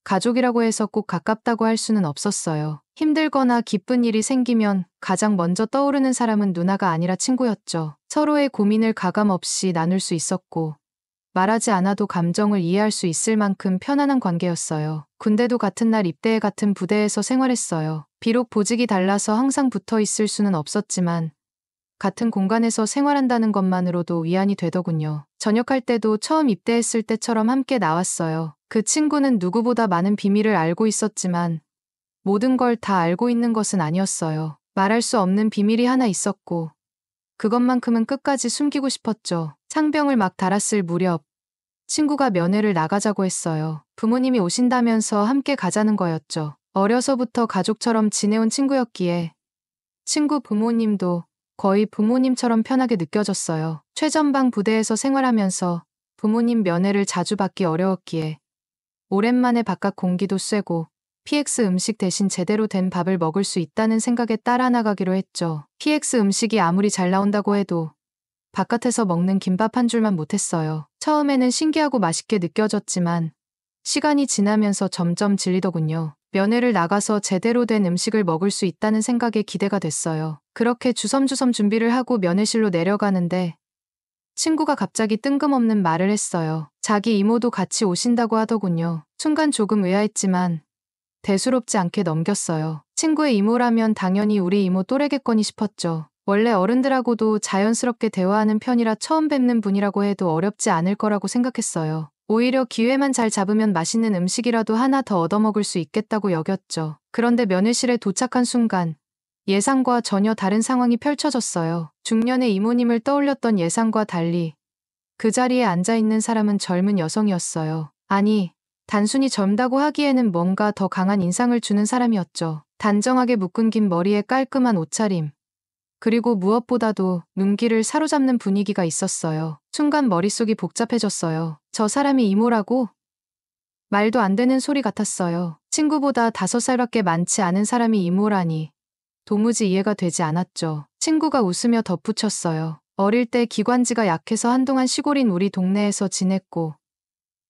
가족이라고 해서 꼭 가깝다고 할 수는 없었어요. 힘들거나 기쁜 일이 생기면 가장 먼저 떠오르는 사람은 누나가 아니라 친구였죠. 서로의 고민을 가감없이 나눌 수 있었고 말하지 않아도 감정을 이해할 수 있을 만큼 편안한 관계였어요. 군대도 같은 날 입대해 같은 부대에서 생활했어요. 비록 보직이 달라서 항상 붙어 있을 수는 없었지만 같은 공간에서 생활한다는 것만으로도 위안이 되더군요. 전역할 때도 처음 입대했을 때처럼 함께 나왔어요. 그 친구는 누구보다 많은 비밀을 알고 있었지만 모든 걸 다 알고 있는 것은 아니었어요. 말할 수 없는 비밀이 하나 있었고 그것만큼은 끝까지 숨기고 싶었죠. 상병을 막 달았을 무렵 친구가 면회를 나가자고 했어요. 부모님이 오신다면서 함께 가자는 거였죠. 어려서부터 가족처럼 지내온 친구였기에 친구 부모님도 거의 부모님처럼 편하게 느껴졌어요. 최전방 부대에서 생활하면서 부모님 면회를 자주 받기 어려웠기에 오랜만에 바깥 공기도 쐬고 PX 음식 대신 제대로 된 밥을 먹을 수 있다는 생각에 따라 나가기로 했죠. PX 음식이 아무리 잘 나온다고 해도 바깥에서 먹는 김밥 한 줄만 못했어요. 처음에는 신기하고 맛있게 느껴졌지만 시간이 지나면서 점점 질리더군요. 면회를 나가서 제대로 된 음식을 먹을 수 있다는 생각에 기대가 됐어요. 그렇게 주섬주섬 준비를 하고 면회실로 내려가는데 친구가 갑자기 뜬금없는 말을 했어요. 자기 이모도 같이 오신다고 하더군요. 순간 조금 의아했지만 대수롭지 않게 넘겼어요. 친구의 이모라면 당연히 우리 이모 또래겠거니 싶었죠. 원래 어른들하고도 자연스럽게 대화하는 편이라 처음 뵙는 분이라고 해도 어렵지 않을 거라고 생각했어요. 오히려 기회만 잘 잡으면 맛있는 음식이라도 하나 더 얻어먹을 수 있겠다고 여겼죠. 그런데 면회실에 도착한 순간 예상과 전혀 다른 상황이 펼쳐졌어요. 중년의 이모님을 떠올렸던 예상과 달리 그 자리에 앉아있는 사람은 젊은 여성이었어요. 아니, 단순히 젊다고 하기에는 뭔가 더 강한 인상을 주는 사람이었죠. 단정하게 묶은 긴 머리에 깔끔한 옷차림. 그리고 무엇보다도 눈길을 사로잡는 분위기가 있었어요. 순간 머릿속이 복잡해졌어요. 저 사람이 이모라고? 말도 안 되는 소리 같았어요. 친구보다 5살밖에 많지 않은 사람이 이모라니. 도무지 이해가 되지 않았죠. 친구가 웃으며 덧붙였어요. 어릴 때 기관지가 약해서 한동안 시골인 우리 동네에서 지냈고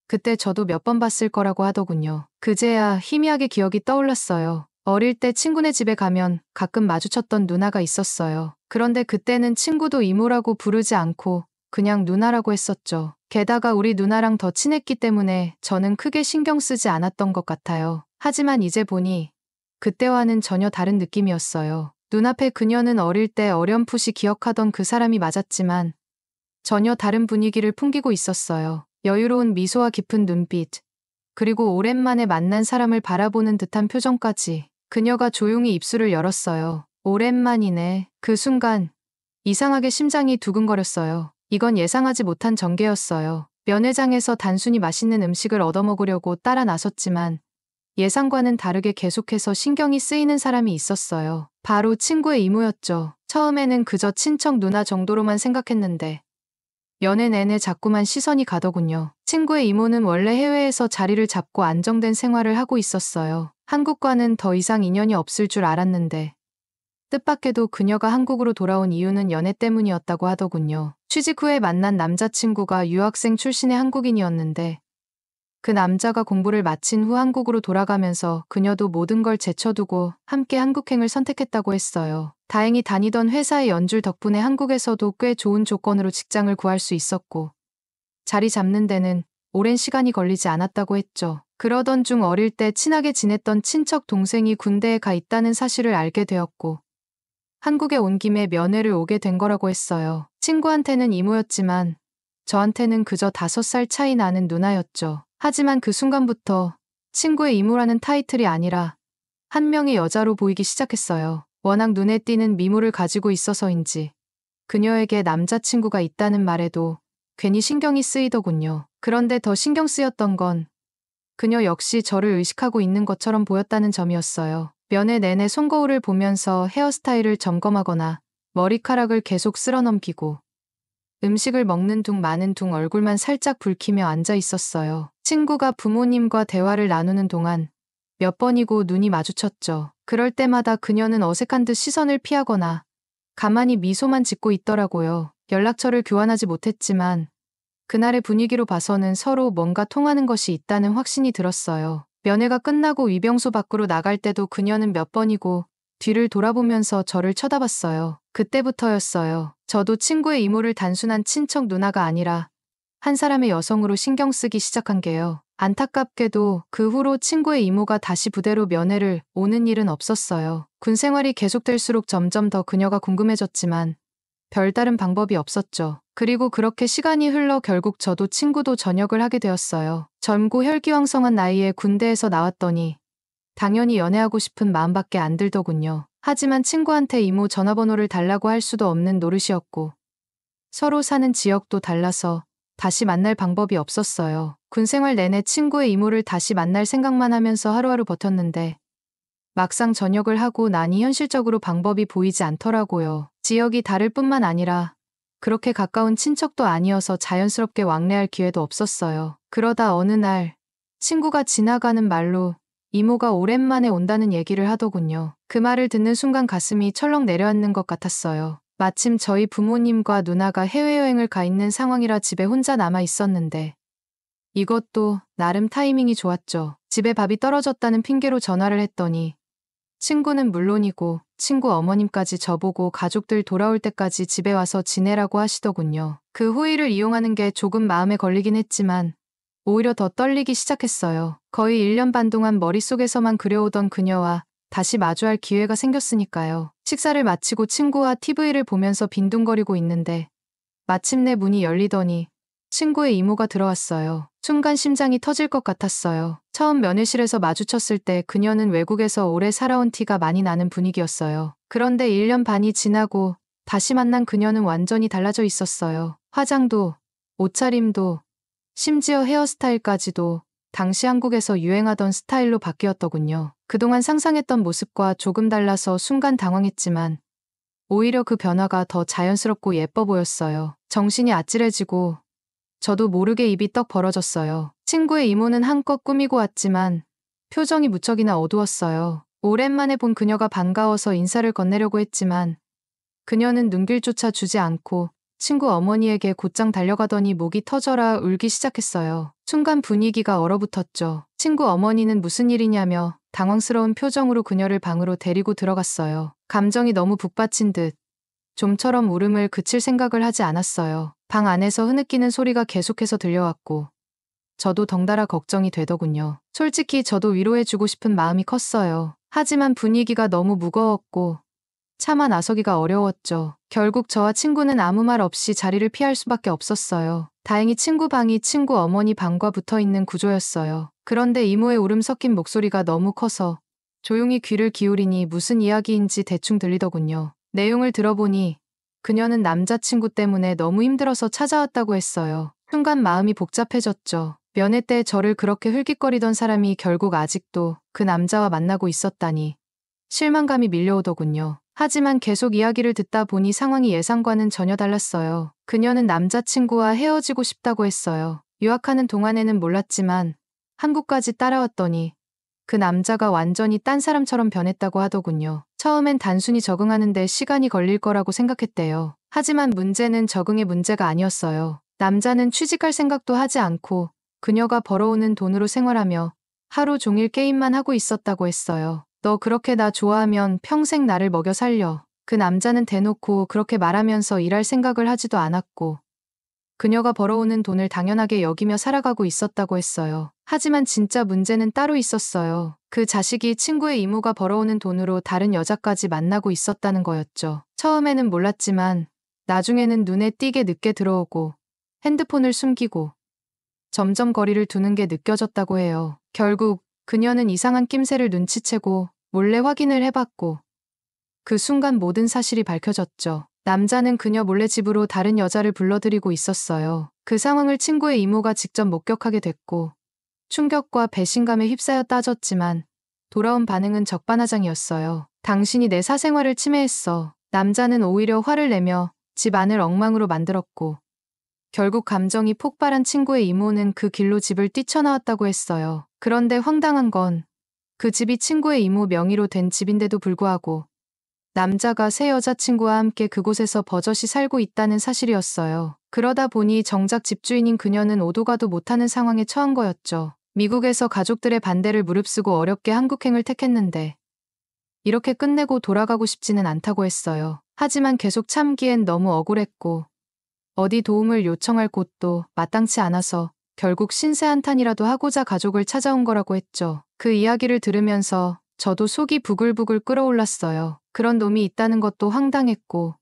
그때 저도 몇 번 봤을 거라고 하더군요. 그제야 희미하게 기억이 떠올랐어요. 어릴 때 친구네 집에 가면 가끔 마주쳤던 누나가 있었어요. 그런데 그때는 친구도 이모라고 부르지 않고 그냥 누나라고 했었죠. 게다가 우리 누나랑 더 친했기 때문에 저는 크게 신경 쓰지 않았던 것 같아요. 하지만 이제 보니 그때와는 전혀 다른 느낌이었어요. 눈앞에 그녀는 어릴 때 어렴풋이 기억하던 그 사람이 맞았지만 전혀 다른 분위기를 풍기고 있었어요. 여유로운 미소와 깊은 눈빛, 그리고 오랜만에 만난 사람을 바라보는 듯한 표정까지. 그녀가 조용히 입술을 열었어요. 오랜만이네. 그 순간 이상하게 심장이 두근거렸어요. 이건 예상하지 못한 전개였어요. 면회장에서 단순히 맛있는 음식을 얻어먹으려고 따라 나섰지만 예상과는 다르게 계속해서 신경이 쓰이는 사람이 있었어요. 바로 친구의 이모였죠. 처음에는 그저 친척 누나 정도로만 생각했는데 연애 내내 자꾸만 시선이 가더군요. 친구의 이모는 원래 해외에서 자리를 잡고 안정된 생활을 하고 있었어요. 한국과는 더 이상 인연이 없을 줄 알았는데 뜻밖에도 그녀가 한국으로 돌아온 이유는 연애 때문이었다고 하더군요. 취직 후에 만난 남자친구가 유학생 출신의 한국인이었는데 그 남자가 공부를 마친 후 한국으로 돌아가면서 그녀도 모든 걸 제쳐두고 함께 한국행을 선택했다고 했어요. 다행히 다니던 회사의 연줄 덕분에 한국에서도 꽤 좋은 조건으로 직장을 구할 수 있었고 자리 잡는 데는 오랜 시간이 걸리지 않았다고 했죠. 그러던 중 어릴 때 친하게 지냈던 친척 동생이 군대에 가 있다는 사실을 알게 되었고 한국에 온 김에 면회를 오게 된 거라고 했어요. 친구한테는 이모였지만 저한테는 그저 5살 차이 나는 누나였죠. 하지만 그 순간부터 친구의 이모라는 타이틀이 아니라 한 명의 여자로 보이기 시작했어요. 워낙 눈에 띄는 미모를 가지고 있어서인지 그녀에게 남자친구가 있다는 말에도 괜히 신경이 쓰이더군요. 그런데 더 신경 쓰였던 건 그녀 역시 저를 의식하고 있는 것처럼 보였다는 점이었어요. 면회 내내 손거울을 보면서 헤어스타일을 점검하거나 머리카락을 계속 쓸어넘기고 음식을 먹는 둥 마는 둥 얼굴만 살짝 붉히며 앉아 있었어요. 친구가 부모님과 대화를 나누는 동안 몇 번이고 눈이 마주쳤죠. 그럴 때마다 그녀는 어색한 듯 시선을 피하거나 가만히 미소만 짓고 있더라고요. 연락처를 교환하지 못했지만 그날의 분위기로 봐서는 서로 뭔가 통하는 것이 있다는 확신이 들었어요. 면회가 끝나고 위병소 밖으로 나갈 때도 그녀는 몇 번이고 뒤를 돌아보면서 저를 쳐다봤어요. 그때부터였어요. 저도 친구의 이모를 단순한 친척 누나가 아니라 한 사람의 여성으로 신경 쓰기 시작한 게요. 안타깝게도 그 후로 친구의 이모가 다시 부대로 면회를 오는 일은 없었어요. 군 생활이 계속될수록 점점 더 그녀가 궁금해졌지만 별다른 방법이 없었죠. 그리고 그렇게 시간이 흘러 결국 저도 친구도 전역을 하게 되었어요. 젊고 혈기왕성한 나이에 군대에서 나왔더니 당연히 연애하고 싶은 마음밖에 안 들더군요. 하지만 친구한테 이모 전화번호를 달라고 할 수도 없는 노릇이었고 서로 사는 지역도 달라서 다시 만날 방법이 없었어요. 군 생활 내내 친구의 이모를 다시 만날 생각만 하면서 하루하루 버텼는데 막상 전역을 하고 나니 현실적으로 방법이 보이지 않더라고요. 지역이 다를 뿐만 아니라 그렇게 가까운 친척도 아니어서 자연스럽게 왕래할 기회도 없었어요. 그러다 어느 날 친구가 지나가는 말로 이모가 오랜만에 온다는 얘기를 하더군요. 그 말을 듣는 순간 가슴이 철렁 내려앉는 것 같았어요. 마침 저희 부모님과 누나가 해외여행을 가 있는 상황이라 집에 혼자 남아 있었는데 이것도 나름 타이밍이 좋았죠. 집에 밥이 떨어졌다는 핑계로 전화를 했더니 친구는 물론이고 친구 어머님까지 저보고 가족들 돌아올 때까지 집에 와서 지내라고 하시더군요. 그 호의를 이용하는 게 조금 마음에 걸리긴 했지만 오히려 더 떨리기 시작했어요. 거의 1년 반 동안 머릿속에서만 그려오던 그녀와 다시 마주할 기회가 생겼으니까요. 식사를 마치고 친구와 TV를 보면서 빈둥거리고 있는데 마침내 문이 열리더니 친구의 이모가 들어왔어요. 순간 심장이 터질 것 같았어요. 처음 면회실에서 마주쳤을 때 그녀는 외국에서 오래 살아온 티가 많이 나는 분위기였어요. 그런데 1년 반이 지나고 다시 만난 그녀는 완전히 달라져 있었어요. 화장도, 옷차림도, 심지어 헤어스타일까지도 당시 한국에서 유행하던 스타일로 바뀌었더군요. 그동안 상상했던 모습과 조금 달라서 순간 당황했지만 오히려 그 변화가 더 자연스럽고 예뻐 보였어요. 정신이 아찔해지고 저도 모르게 입이 떡 벌어졌어요. 친구의 이모는 한껏 꾸미고 왔지만 표정이 무척이나 어두웠어요. 오랜만에 본 그녀가 반가워서 인사를 건네려고 했지만 그녀는 눈길조차 주지 않고 친구 어머니에게 곧장 달려가더니 목이 터져라 울기 시작했어요. 순간 분위기가 얼어붙었죠. 친구 어머니는 무슨 일이냐며 당황스러운 표정으로 그녀를 방으로 데리고 들어갔어요. 감정이 너무 북받친 듯 좀처럼 울음을 그칠 생각을 하지 않았어요. 방 안에서 흐느끼는 소리가 계속해서 들려왔고 저도 덩달아 걱정이 되더군요. 솔직히 저도 위로해주고 싶은 마음이 컸어요. 하지만 분위기가 너무 무거웠고 차마 나서기가 어려웠죠. 결국 저와 친구는 아무 말 없이 자리를 피할 수밖에 없었어요. 다행히 친구 방이 친구 어머니 방과 붙어있는 구조였어요. 그런데 이모의 울음 섞인 목소리가 너무 커서 조용히 귀를 기울이니 무슨 이야기인지 대충 들리더군요. 내용을 들어보니 그녀는 남자친구 때문에 너무 힘들어서 찾아왔다고 했어요. 순간 마음이 복잡해졌죠. 면회 때 저를 그렇게 흘깃거리던 사람이 결국 아직도 그 남자와 만나고 있었다니 실망감이 밀려오더군요. 하지만 계속 이야기를 듣다 보니 상황이 예상과는 전혀 달랐어요. 그녀는 남자친구와 헤어지고 싶다고 했어요. 유학하는 동안에는 몰랐지만 한국까지 따라왔더니 그 남자가 완전히 딴 사람처럼 변했다고 하더군요. 처음엔 단순히 적응하는데 시간이 걸릴 거라고 생각했대요. 하지만 문제는 적응의 문제가 아니었어요. 남자는 취직할 생각도 하지 않고 그녀가 벌어오는 돈으로 생활하며 하루 종일 게임만 하고 있었다고 했어요. 너 그렇게 나 좋아하면 평생 나를 먹여 살려. 그 남자는 대놓고 그렇게 말하면서 일할 생각을 하지도 않았고 그녀가 벌어오는 돈을 당연하게 여기며 살아가고 있었다고 했어요. 하지만 진짜 문제는 따로 있었어요. 그 자식이 친구의 이모가 벌어오는 돈으로 다른 여자까지 만나고 있었다는 거였죠. 처음에는 몰랐지만 나중에는 눈에 띄게 늦게 들어오고 핸드폰을 숨기고 점점 거리를 두는 게 느껴졌다고 해요. 결국 그녀는 이상한 낌새를 눈치채고 몰래 확인을 해봤고 그 순간 모든 사실이 밝혀졌죠. 남자는 그녀 몰래 집으로 다른 여자를 불러들이고 있었어요. 그 상황을 친구의 이모가 직접 목격하게 됐고 충격과 배신감에 휩싸여 따졌지만 돌아온 반응은 적반하장이었어요. 당신이 내 사생활을 침해했어. 남자는 오히려 화를 내며 집 안을 엉망으로 만들었고 결국 감정이 폭발한 친구의 이모는 그 길로 집을 뛰쳐나왔다고 했어요. 그런데 황당한 건 그 집이 친구의 이모 명의로 된 집인데도 불구하고 남자가 새 여자친구와 함께 그곳에서 버젓이 살고 있다는 사실이었어요. 그러다 보니 정작 집주인인 그녀는 오도 가도 못하는 상황에 처한 거였죠. 미국에서 가족들의 반대를 무릅쓰고 어렵게 한국행을 택했는데 이렇게 끝내고 돌아가고 싶지는 않다고 했어요. 하지만 계속 참기엔 너무 억울했고 어디 도움을 요청할 곳도 마땅치 않아서 결국 신세한탄이라도 하고자 가족을 찾아온 거라고 했죠. 그 이야기를 들으면서 저도 속이 부글부글 끓어올랐어요. 그런 놈이 있다는 것도 황당했고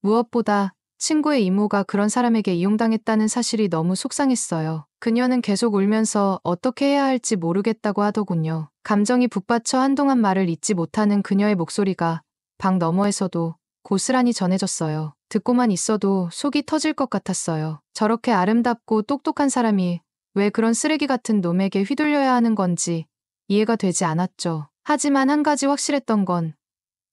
무엇보다 친구의 이모가 그런 사람에게 이용당했다는 사실이 너무 속상했어요. 그녀는 계속 울면서 어떻게 해야 할지 모르겠다고 하더군요. 감정이 북받쳐 한동안 말을 잇지 못하는 그녀의 목소리가 방 너머에서도 고스란히 전해졌어요. 듣고만 있어도 속이 터질 것 같았어요. 저렇게 아름답고 똑똑한 사람이 왜 그런 쓰레기 같은 놈에게 휘둘려야 하는 건지 이해가 되지 않았죠. 하지만 한 가지 확실했던 건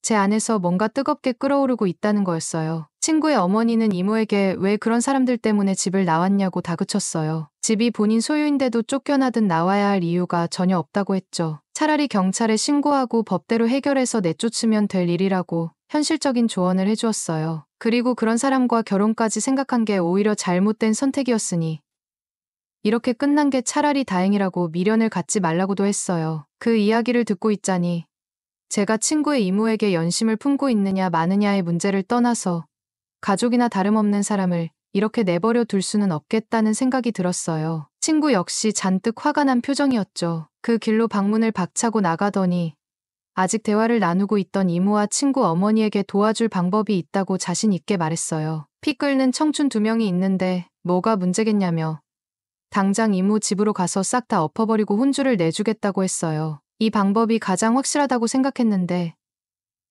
제 안에서 뭔가 뜨겁게 끓어오르고 있다는 거였어요. 친구의 어머니는 이모에게 왜 그런 사람들 때문에 집을 나왔냐고 다그쳤어요. 집이 본인 소유인데도 쫓겨나듯 나와야 할 이유가 전혀 없다고 했죠. 차라리 경찰에 신고하고 법대로 해결해서 내쫓으면 될 일이라고 현실적인 조언을 해주었어요. 그리고 그런 사람과 결혼까지 생각한 게 오히려 잘못된 선택이었으니 이렇게 끝난 게 차라리 다행이라고 미련을 갖지 말라고도 했어요. 그 이야기를 듣고 있자니 제가 친구의 이모에게 연심을 품고 있느냐 마느냐의 문제를 떠나서 가족이나 다름없는 사람을 이렇게 내버려 둘 수는 없겠다는 생각이 들었어요. 친구 역시 잔뜩 화가 난 표정이었죠. 그 길로 방문을 박차고 나가더니 아직 대화를 나누고 있던 이모와 친구 어머니에게 도와줄 방법이 있다고 자신 있게 말했어요. 피 끓는 청춘 2명이 있는데 뭐가 문제겠냐며 당장 이모 집으로 가서 싹 다 엎어버리고 혼주를 내주겠다고 했어요. 이 방법이 가장 확실하다고 생각했는데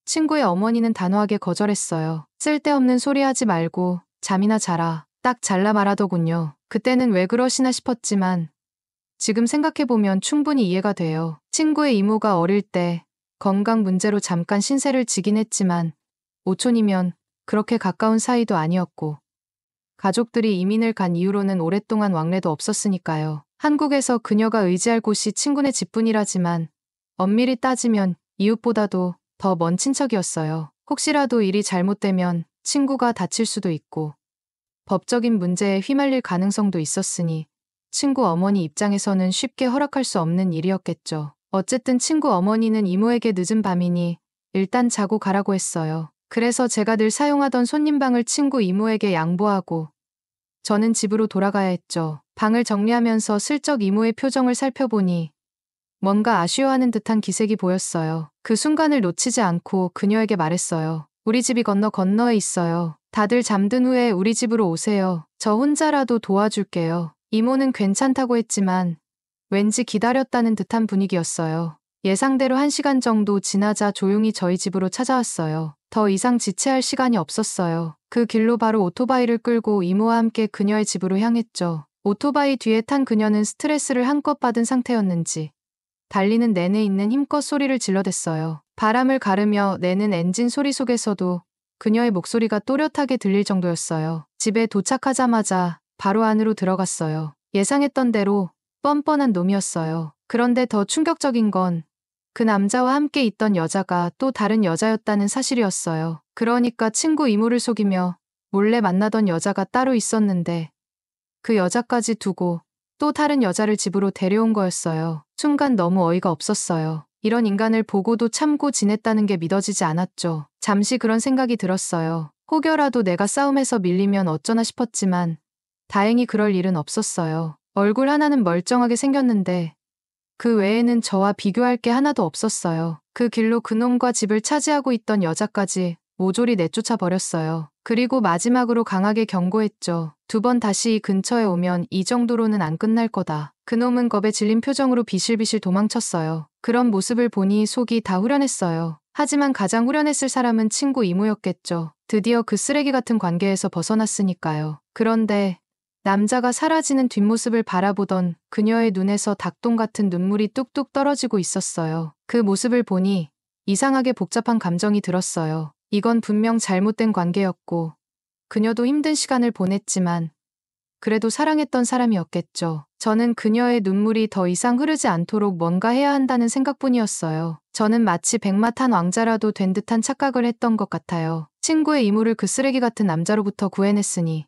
친구의 어머니는 단호하게 거절했어요. 쓸데없는 소리 하지 말고 잠이나 자라. 딱 잘라 말하더군요. 그때는 왜 그러시나 싶었지만 지금 생각해보면 충분히 이해가 돼요. 친구의 이모가 어릴 때 건강 문제로 잠깐 신세를 지긴 했지만 오촌이면 그렇게 가까운 사이도 아니었고 가족들이 이민을 간 이후로는 오랫동안 왕래도 없었으니까요. 한국에서 그녀가 의지할 곳이 친구네 집뿐이라지만 엄밀히 따지면 이웃보다도 더 먼 친척이었어요. 혹시라도 일이 잘못되면 친구가 다칠 수도 있고 법적인 문제에 휘말릴 가능성도 있었으니 친구 어머니 입장에서는 쉽게 허락할 수 없는 일이었겠죠. 어쨌든 친구 어머니는 이모에게 늦은 밤이니 일단 자고 가라고 했어요. 그래서 제가 늘 사용하던 손님방을 친구 이모에게 양보하고 저는 집으로 돌아가야 했죠. 방을 정리하면서 슬쩍 이모의 표정을 살펴보니 뭔가 아쉬워하는 듯한 기색이 보였어요. 그 순간을 놓치지 않고 그녀에게 말했어요. 우리 집이 건너에 있어요. 다들 잠든 후에 우리 집으로 오세요. 저 혼자라도 도와줄게요. 이모는 괜찮다고 했지만 왠지 기다렸다는 듯한 분위기였어요. 예상대로 1시간 정도 지나자 조용히 저희 집으로 찾아왔어요. 더 이상 지체할 시간이 없었어요. 그 길로 바로 오토바이를 끌고 이모와 함께 그녀의 집으로 향했죠. 오토바이 뒤에 탄 그녀는 스트레스를 한껏 받은 상태였는지 달리는 내내 있는 힘껏 소리를 질러댔어요. 바람을 가르며 내는 엔진 소리 속에서도 그녀의 목소리가 또렷하게 들릴 정도였어요. 집에 도착하자마자 바로 안으로 들어갔어요. 예상했던 대로 뻔뻔한 놈이었어요. 그런데 더 충격적인 건 그 남자와 함께 있던 여자가 또 다른 여자였다는 사실이었어요. 그러니까 친구 이모를 속이며 몰래 만나던 여자가 따로 있었는데 그 여자까지 두고 또 다른 여자를 집으로 데려온 거였어요. 순간 너무 어이가 없었어요. 이런 인간을 보고도 참고 지냈다는 게 믿어지지 않았죠. 잠시 그런 생각이 들었어요. 혹여라도 내가 싸움에서 밀리면 어쩌나 싶었지만 다행히 그럴 일은 없었어요. 얼굴 하나는 멀쩡하게 생겼는데 그 외에는 저와 비교할 게 하나도 없었어요. 그 길로 그놈과 집을 차지하고 있던 여자까지 모조리 내쫓아 버렸어요. 그리고 마지막으로 강하게 경고했죠. 2번 다시 이 근처에 오면 이 정도로는 안 끝날 거다. 그놈은 겁에 질린 표정으로 비실비실 도망쳤어요. 그런 모습을 보니 속이 다 후련했어요. 하지만 가장 후련했을 사람은 친구 이모였겠죠. 드디어 그 쓰레기 같은 관계에서 벗어났으니까요. 그런데 남자가 사라지는 뒷모습을 바라보던 그녀의 눈에서 닭똥 같은 눈물이 뚝뚝 떨어지고 있었어요. 그 모습을 보니 이상하게 복잡한 감정이 들었어요. 이건 분명 잘못된 관계였고 그녀도 힘든 시간을 보냈지만 그래도 사랑했던 사람이었겠죠. 저는 그녀의 눈물이 더 이상 흐르지 않도록 뭔가 해야 한다는 생각뿐이었어요. 저는 마치 백마탄 왕자라도 된 듯한 착각을 했던 것 같아요. 친구의 이모를 그 쓰레기 같은 남자로부터 구해냈으니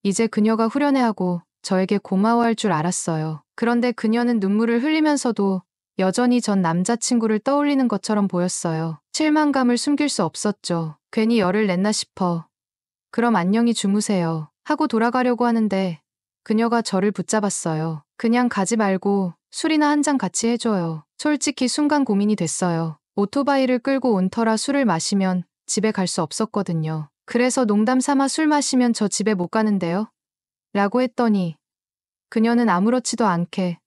이제 그녀가 후련해하고 저에게 고마워할 줄 알았어요. 그런데 그녀는 눈물을 흘리면서도 여전히 전 남자친구를 떠올리는 것처럼 보였어요. 실망감을 숨길 수 없었죠. 괜히 열을 냈나 싶어. 그럼 안녕히 주무세요. 하고 돌아가려고 하는데 그녀가 저를 붙잡았어요. 그냥 가지 말고 술이나 한 잔 같이 해줘요. 솔직히 순간 고민이 됐어요. 오토바이를 끌고 온 터라 술을 마시면 집에 갈 수 없었거든요. 그래서 농담 삼아 술 마시면 저 집에 못 가는데요? 라고 했더니 그녀는 아무렇지도 않게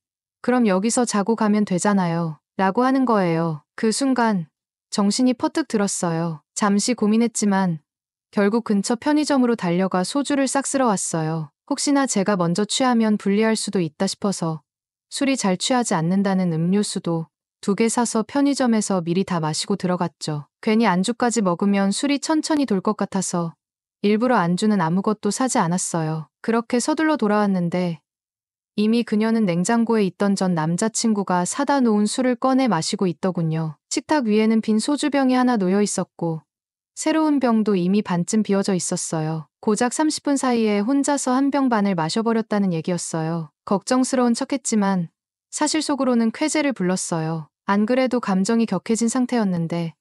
그럼 여기서 자고 가면 되잖아요. 라고 하는 거예요. 그 순간 정신이 퍼뜩 들었어요. 잠시 고민했지만 결국 근처 편의점으로 달려가 소주를 싹 쓸어 왔어요. 혹시나 제가 먼저 취하면 불리할 수도 있다 싶어서 술이 잘 취하지 않는다는 음료수도 2개 사서 편의점에서 미리 다 마시고 들어갔죠. 괜히 안주까지 먹으면 술이 천천히 돌 것 같아서 일부러 안주는 아무것도 사지 않았어요. 그렇게 서둘러 돌아왔는데 이미 그녀는 냉장고에 있던 전 남자친구가 사다 놓은 술을 꺼내 마시고 있더군요. 식탁 위에는 빈 소주병이 하나 놓여 있었고 새로운 병도 이미 반쯤 비워져 있었어요. 고작 30분 사이에 혼자서 한 병 반을 마셔버렸다는 얘기였어요. 걱정스러운 척했지만 사실 속으로는 쾌재를 불렀어요. 안 그래도 감정이 격해진 상태였는데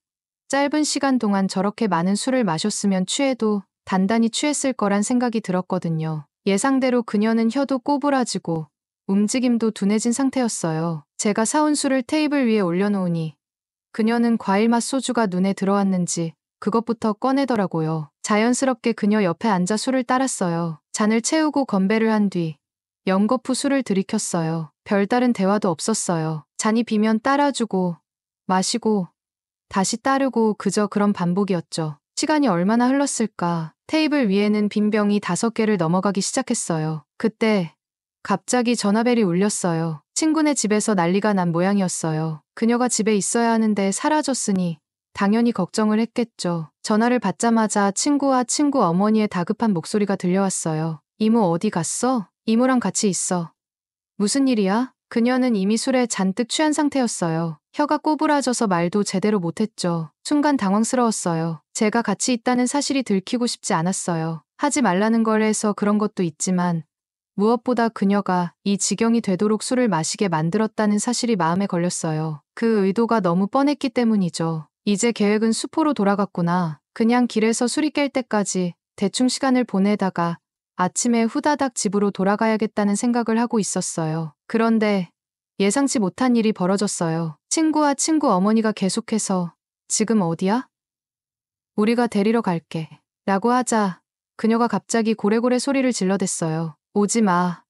짧은 시간 동안 저렇게 많은 술을 마셨으면 취해도 단단히 취했을 거란 생각이 들었거든요. 예상대로 그녀는 혀도 꼬부라지고 움직임도 둔해진 상태였어요. 제가 사온 술을 테이블 위에 올려놓으니 그녀는 과일맛 소주가 눈에 들어왔는지 그것부터 꺼내더라고요. 자연스럽게 그녀 옆에 앉아 술을 따랐어요. 잔을 채우고 건배를 한 뒤 연거푸 술을 들이켰어요. 별다른 대화도 없었어요. 잔이 비면 따라주고 마시고 다시 따르고 그저 그런 반복이었죠. 시간이 얼마나 흘렀을까. 테이블 위에는 빈 병이 5개를 넘어가기 시작했어요. 그때 갑자기 전화벨이 울렸어요. 친구네 집에서 난리가 난 모양이었어요. 그녀가 집에 있어야 하는데 사라졌으니 당연히 걱정을 했겠죠. 전화를 받자마자 친구와 친구 어머니의 다급한 목소리가 들려왔어요. 이모 어디 갔어? 이모랑 같이 있어. 무슨 일이야? 그녀는 이미 술에 잔뜩 취한 상태였어요. 혀가 꼬부라져서 말도 제대로 못했죠. 순간 당황스러웠어요. 제가 같이 있다는 사실이 들키고 싶지 않았어요. 하지 말라는 걸 해서 그런 것도 있지만 무엇보다 그녀가 이 지경이 되도록 술을 마시게 만들었다는 사실이 마음에 걸렸어요. 그 의도가 너무 뻔했기 때문이죠. 이제 계획은 수포로 돌아갔구나. 그냥 길에서 술이 깰 때까지 대충 시간을 보내다가 아침에 후다닥 집으로 돌아가야겠다는 생각을 하고 있었어요. 그런데 예상치 못한 일이 벌어졌어요. 친구와 친구 어머니가 계속해서 지금 어디야? 우리가 데리러 갈게. 라고 하자 그녀가 갑자기 고래고래 소리를 질러댔어요. 오지 마.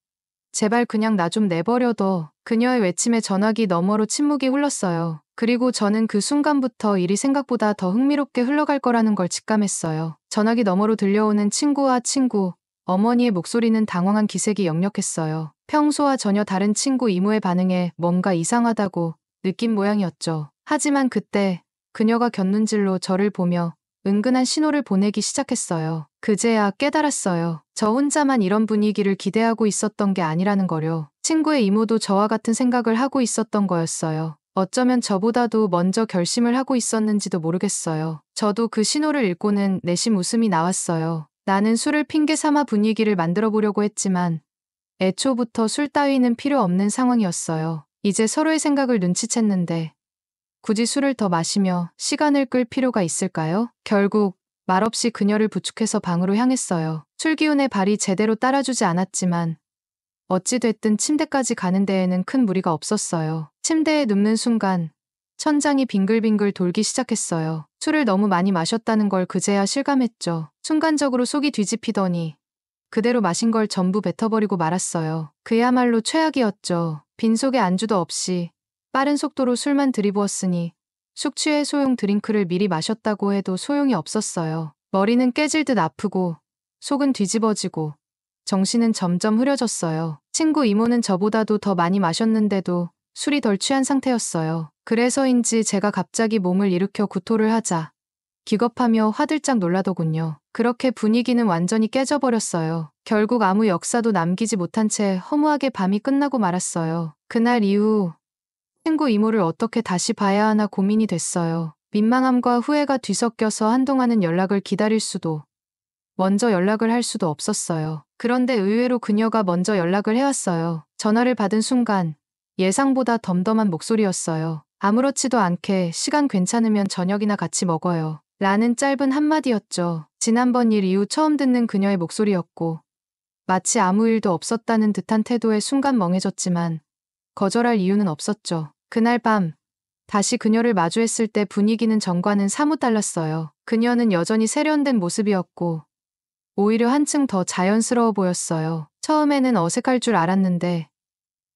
제발 그냥 나 좀 내버려둬. 그녀의 외침에 전화기 너머로 침묵이 흘렀어요. 그리고 저는 그 순간부터 일이 생각보다 더 흥미롭게 흘러갈 거라는 걸 직감했어요. 전화기 너머로 들려오는 친구와 친구, 어머니의 목소리는 당황한 기색이 역력했어요. 평소와 전혀 다른 친구 이모의 반응에 뭔가 이상하다고 느낀 모양이었죠. 하지만 그때 그녀가 곁눈질로 저를 보며 은근한 신호를 보내기 시작했어요. 그제야 깨달았어요. 저 혼자만 이런 분위기를 기대하고 있었던 게 아니라는 거요. 친구의 이모도 저와 같은 생각을 하고 있었던 거였어요. 어쩌면 저보다도 먼저 결심을 하고 있었는지도 모르겠어요. 저도 그 신호를 읽고는 내심 웃음이 나왔어요. 나는 술을 핑계 삼아 분위기를 만들어 보려고 했지만 애초부터 술 따위는 필요 없는 상황이었어요. 이제 서로의 생각을 눈치챘는데 굳이 술을 더 마시며 시간을 끌 필요가 있을까요? 결국 말없이 그녀를 부축해서 방으로 향했어요. 술기운에 발이 제대로 따라주지 않았지만 어찌됐든 침대까지 가는 데에는 큰 무리가 없었어요. 침대에 눕는 순간 천장이 빙글빙글 돌기 시작했어요. 술을 너무 많이 마셨다는 걸 그제야 실감했죠. 순간적으로 속이 뒤집히더니 그대로 마신 걸 전부 뱉어버리고 말았어요. 그야말로 최악이었죠. 빈속에 안주도 없이 빠른 속도로 술만 들이부었으니 숙취의 소용 드링크를 미리 마셨다고 해도 소용이 없었어요. 머리는 깨질 듯 아프고 속은 뒤집어지고 정신은 점점 흐려졌어요. 친구 이모는 저보다도 더 많이 마셨는데도 술이 덜 취한 상태였어요. 그래서인지 제가 갑자기 몸을 일으켜 구토를 하자 기겁하며 화들짝 놀라더군요. 그렇게 분위기는 완전히 깨져버렸어요. 결국 아무 역사도 남기지 못한 채 허무하게 밤이 끝나고 말았어요. 그날 이후 친구 이모를 어떻게 다시 봐야 하나 고민이 됐어요. 민망함과 후회가 뒤섞여서 한동안은 연락을 기다릴 수도 먼저 연락을 할 수도 없었어요. 그런데 의외로 그녀가 먼저 연락을 해왔어요. 전화를 받은 순간 예상보다 덤덤한 목소리였어요. 아무렇지도 않게 시간 괜찮으면 저녁이나 같이 먹어요. 라는 짧은 한마디였죠. 지난번 일 이후 처음 듣는 그녀의 목소리였고 마치 아무 일도 없었다는 듯한 태도에 순간 멍해졌지만 거절할 이유는 없었죠. 그날 밤 다시 그녀를 마주했을 때 분위기는 전과는 사뭇 달랐어요. 그녀는 여전히 세련된 모습이었고 오히려 한층 더 자연스러워 보였어요. 처음에는 어색할 줄 알았는데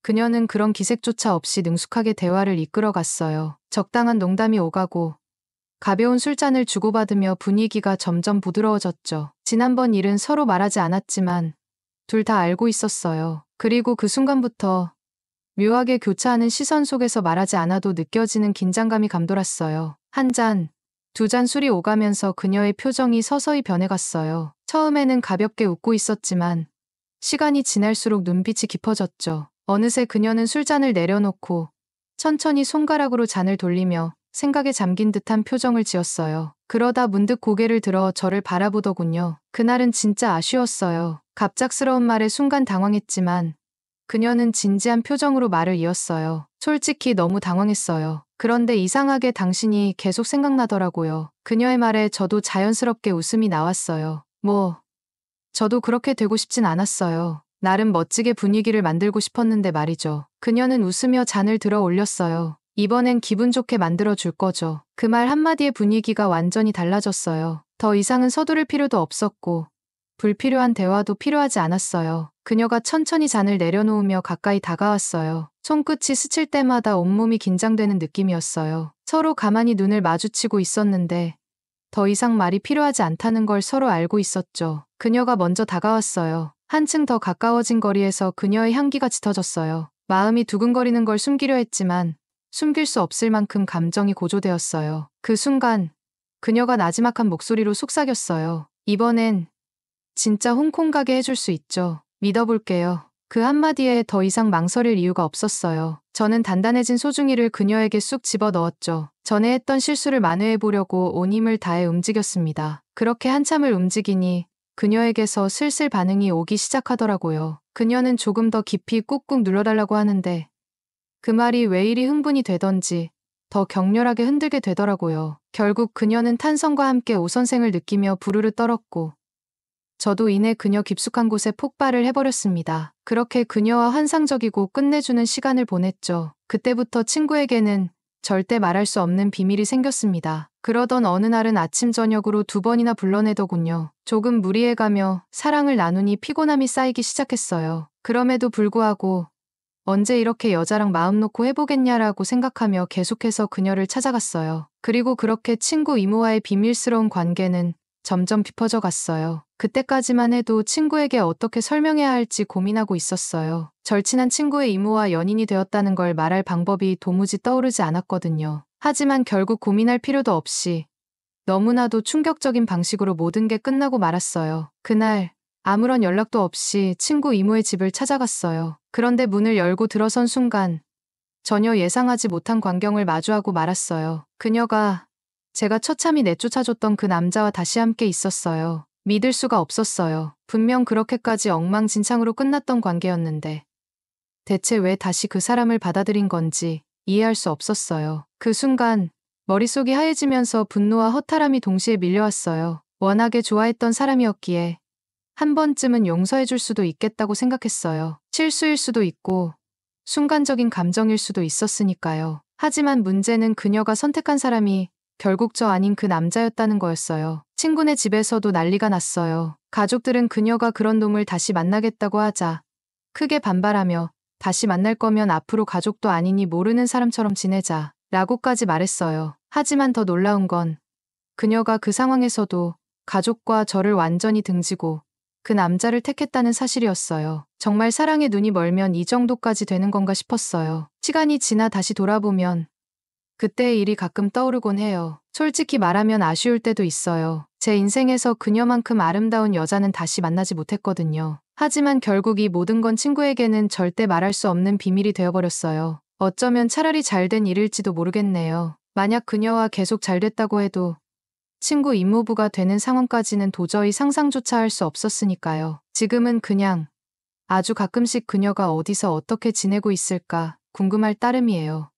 그녀는 그런 기색조차 없이 능숙하게 대화를 이끌어갔어요. 적당한 농담이 오가고 가벼운 술잔을 주고받으며 분위기가 점점 부드러워졌죠. 지난번 일은 서로 말하지 않았지만 둘 다 알고 있었어요. 그리고 그 순간부터 묘하게 교차하는 시선 속에서 말하지 않아도 느껴지는 긴장감이 감돌았어요. 한 잔, 2잔 술이 오가면서 그녀의 표정이 서서히 변해갔어요. 처음에는 가볍게 웃고 있었지만 시간이 지날수록 눈빛이 깊어졌죠. 어느새 그녀는 술잔을 내려놓고 천천히 손가락으로 잔을 돌리며 생각에 잠긴 듯한 표정을 지었어요. 그러다 문득 고개를 들어 저를 바라보더군요. 그날은 진짜 아쉬웠어요. 갑작스러운 말에 순간 당황했지만 그녀는 진지한 표정으로 말을 이었어요. 솔직히 너무 당황했어요. 그런데 이상하게 당신이 계속 생각나더라고요. 그녀의 말에 저도 자연스럽게 웃음이 나왔어요. 저도 그렇게 되고 싶진 않았어요. 나름 멋지게 분위기를 만들고 싶었는데 말이죠. 그녀는 웃으며 잔을 들어 올렸어요. 이번엔 기분 좋게 만들어 줄 거죠. 그 말 한마디에 분위기가 완전히 달라졌어요. 더 이상은 서두를 필요도 없었고 불필요한 대화도 필요하지 않았어요. 그녀가 천천히 잔을 내려놓으며 가까이 다가왔어요. 손끝이 스칠 때마다 온몸이 긴장되는 느낌이었어요. 서로 가만히 눈을 마주치고 있었는데 더 이상 말이 필요하지 않다는 걸 서로 알고 있었죠. 그녀가 먼저 다가왔어요. 한층 더 가까워진 거리에서 그녀의 향기가 짙어졌어요. 마음이 두근거리는 걸 숨기려 했지만 숨길 수 없을 만큼 감정이 고조되었어요. 그 순간 그녀가 나지막한 목소리로 속삭였어요. 이번엔 진짜 홍콩 가게 해줄 수 있죠. 믿어볼게요. 그 한마디에 더 이상 망설일 이유가 없었어요. 저는 단단해진 소중이를 그녀에게 쑥 집어넣었죠. 전에 했던 실수를 만회해보려고 온 힘을 다해 움직였습니다. 그렇게 한참을 움직이니 그녀에게서 슬슬 반응이 오기 시작하더라고요. 그녀는 조금 더 깊이 꾹꾹 눌러달라고 하는데 그 말이 왜 이리 흥분이 되던지 더 격렬하게 흔들게 되더라고요. 결국 그녀는 탄성과 함께 오선생을 느끼며 부르르 떨었고 저도 이내 그녀 깊숙한 곳에 폭발을 해버렸습니다. 그렇게 그녀와 환상적이고 끝내주는 시간을 보냈죠. 그때부터 친구에게는 절대 말할 수 없는 비밀이 생겼습니다. 그러던 어느 날은 아침 저녁으로 2번이나 불러내더군요. 조금 무리해가며 사랑을 나누니 피곤함이 쌓이기 시작했어요. 그럼에도 불구하고 언제 이렇게 여자랑 마음 놓고 해보겠냐라고 생각하며 계속해서 그녀를 찾아갔어요. 그리고 그렇게 친구 이모와의 비밀스러운 관계는 점점 깊어져 갔어요. 그때까지만 해도 친구에게 어떻게 설명해야 할지 고민하고 있었어요. 절친한 친구의 이모와 연인이 되었다는 걸 말할 방법이 도무지 떠오르지 않았거든요. 하지만 결국 고민할 필요도 없이 너무나도 충격적인 방식으로 모든 게 끝나고 말았어요. 그날 아무런 연락도 없이 친구 이모의 집을 찾아갔어요. 그런데 문을 열고 들어선 순간 전혀 예상하지 못한 광경을 마주하고 말았어요. 그녀가 제가 처참히 내쫓아줬던 그 남자와 다시 함께 있었어요. 믿을 수가 없었어요. 분명 그렇게까지 엉망진창으로 끝났던 관계였는데 대체 왜 다시 그 사람을 받아들인 건지 이해할 수 없었어요. 그 순간 머릿속이 하얘지면서 분노와 허탈함이 동시에 밀려왔어요. 워낙에 좋아했던 사람이었기에 한 번쯤은 용서해줄 수도 있겠다고 생각했어요. 실수일 수도 있고 순간적인 감정일 수도 있었으니까요. 하지만 문제는 그녀가 선택한 사람이 결국 저 아닌 그 남자였다는 거였어요. 친구네 집에서도 난리가 났어요. 가족들은 그녀가 그런 놈을 다시 만나겠다고 하자 크게 반발하며 다시 만날 거면 앞으로 가족도 아니니 모르는 사람처럼 지내자 라고까지 말했어요. 하지만 더 놀라운 건 그녀가 그 상황에서도 가족과 저를 완전히 등지고 그 남자를 택했다는 사실이었어요. 정말 사랑에 눈이 멀면 이 정도까지 되는 건가 싶었어요. 시간이 지나 다시 돌아보면 그때의 일이 가끔 떠오르곤 해요. 솔직히 말하면 아쉬울 때도 있어요. 제 인생에서 그녀만큼 아름다운 여자는 다시 만나지 못했거든요. 하지만 결국 이 모든 건 친구에게는 절대 말할 수 없는 비밀이 되어버렸어요. 어쩌면 차라리 잘된 일일지도 모르겠네요. 만약 그녀와 계속 잘 됐다고 해도 친구 이모부가 되는 상황까지는 도저히 상상조차 할 수 없었으니까요. 지금은 그냥 아주 가끔씩 그녀가 어디서 어떻게 지내고 있을까 궁금할 따름이에요.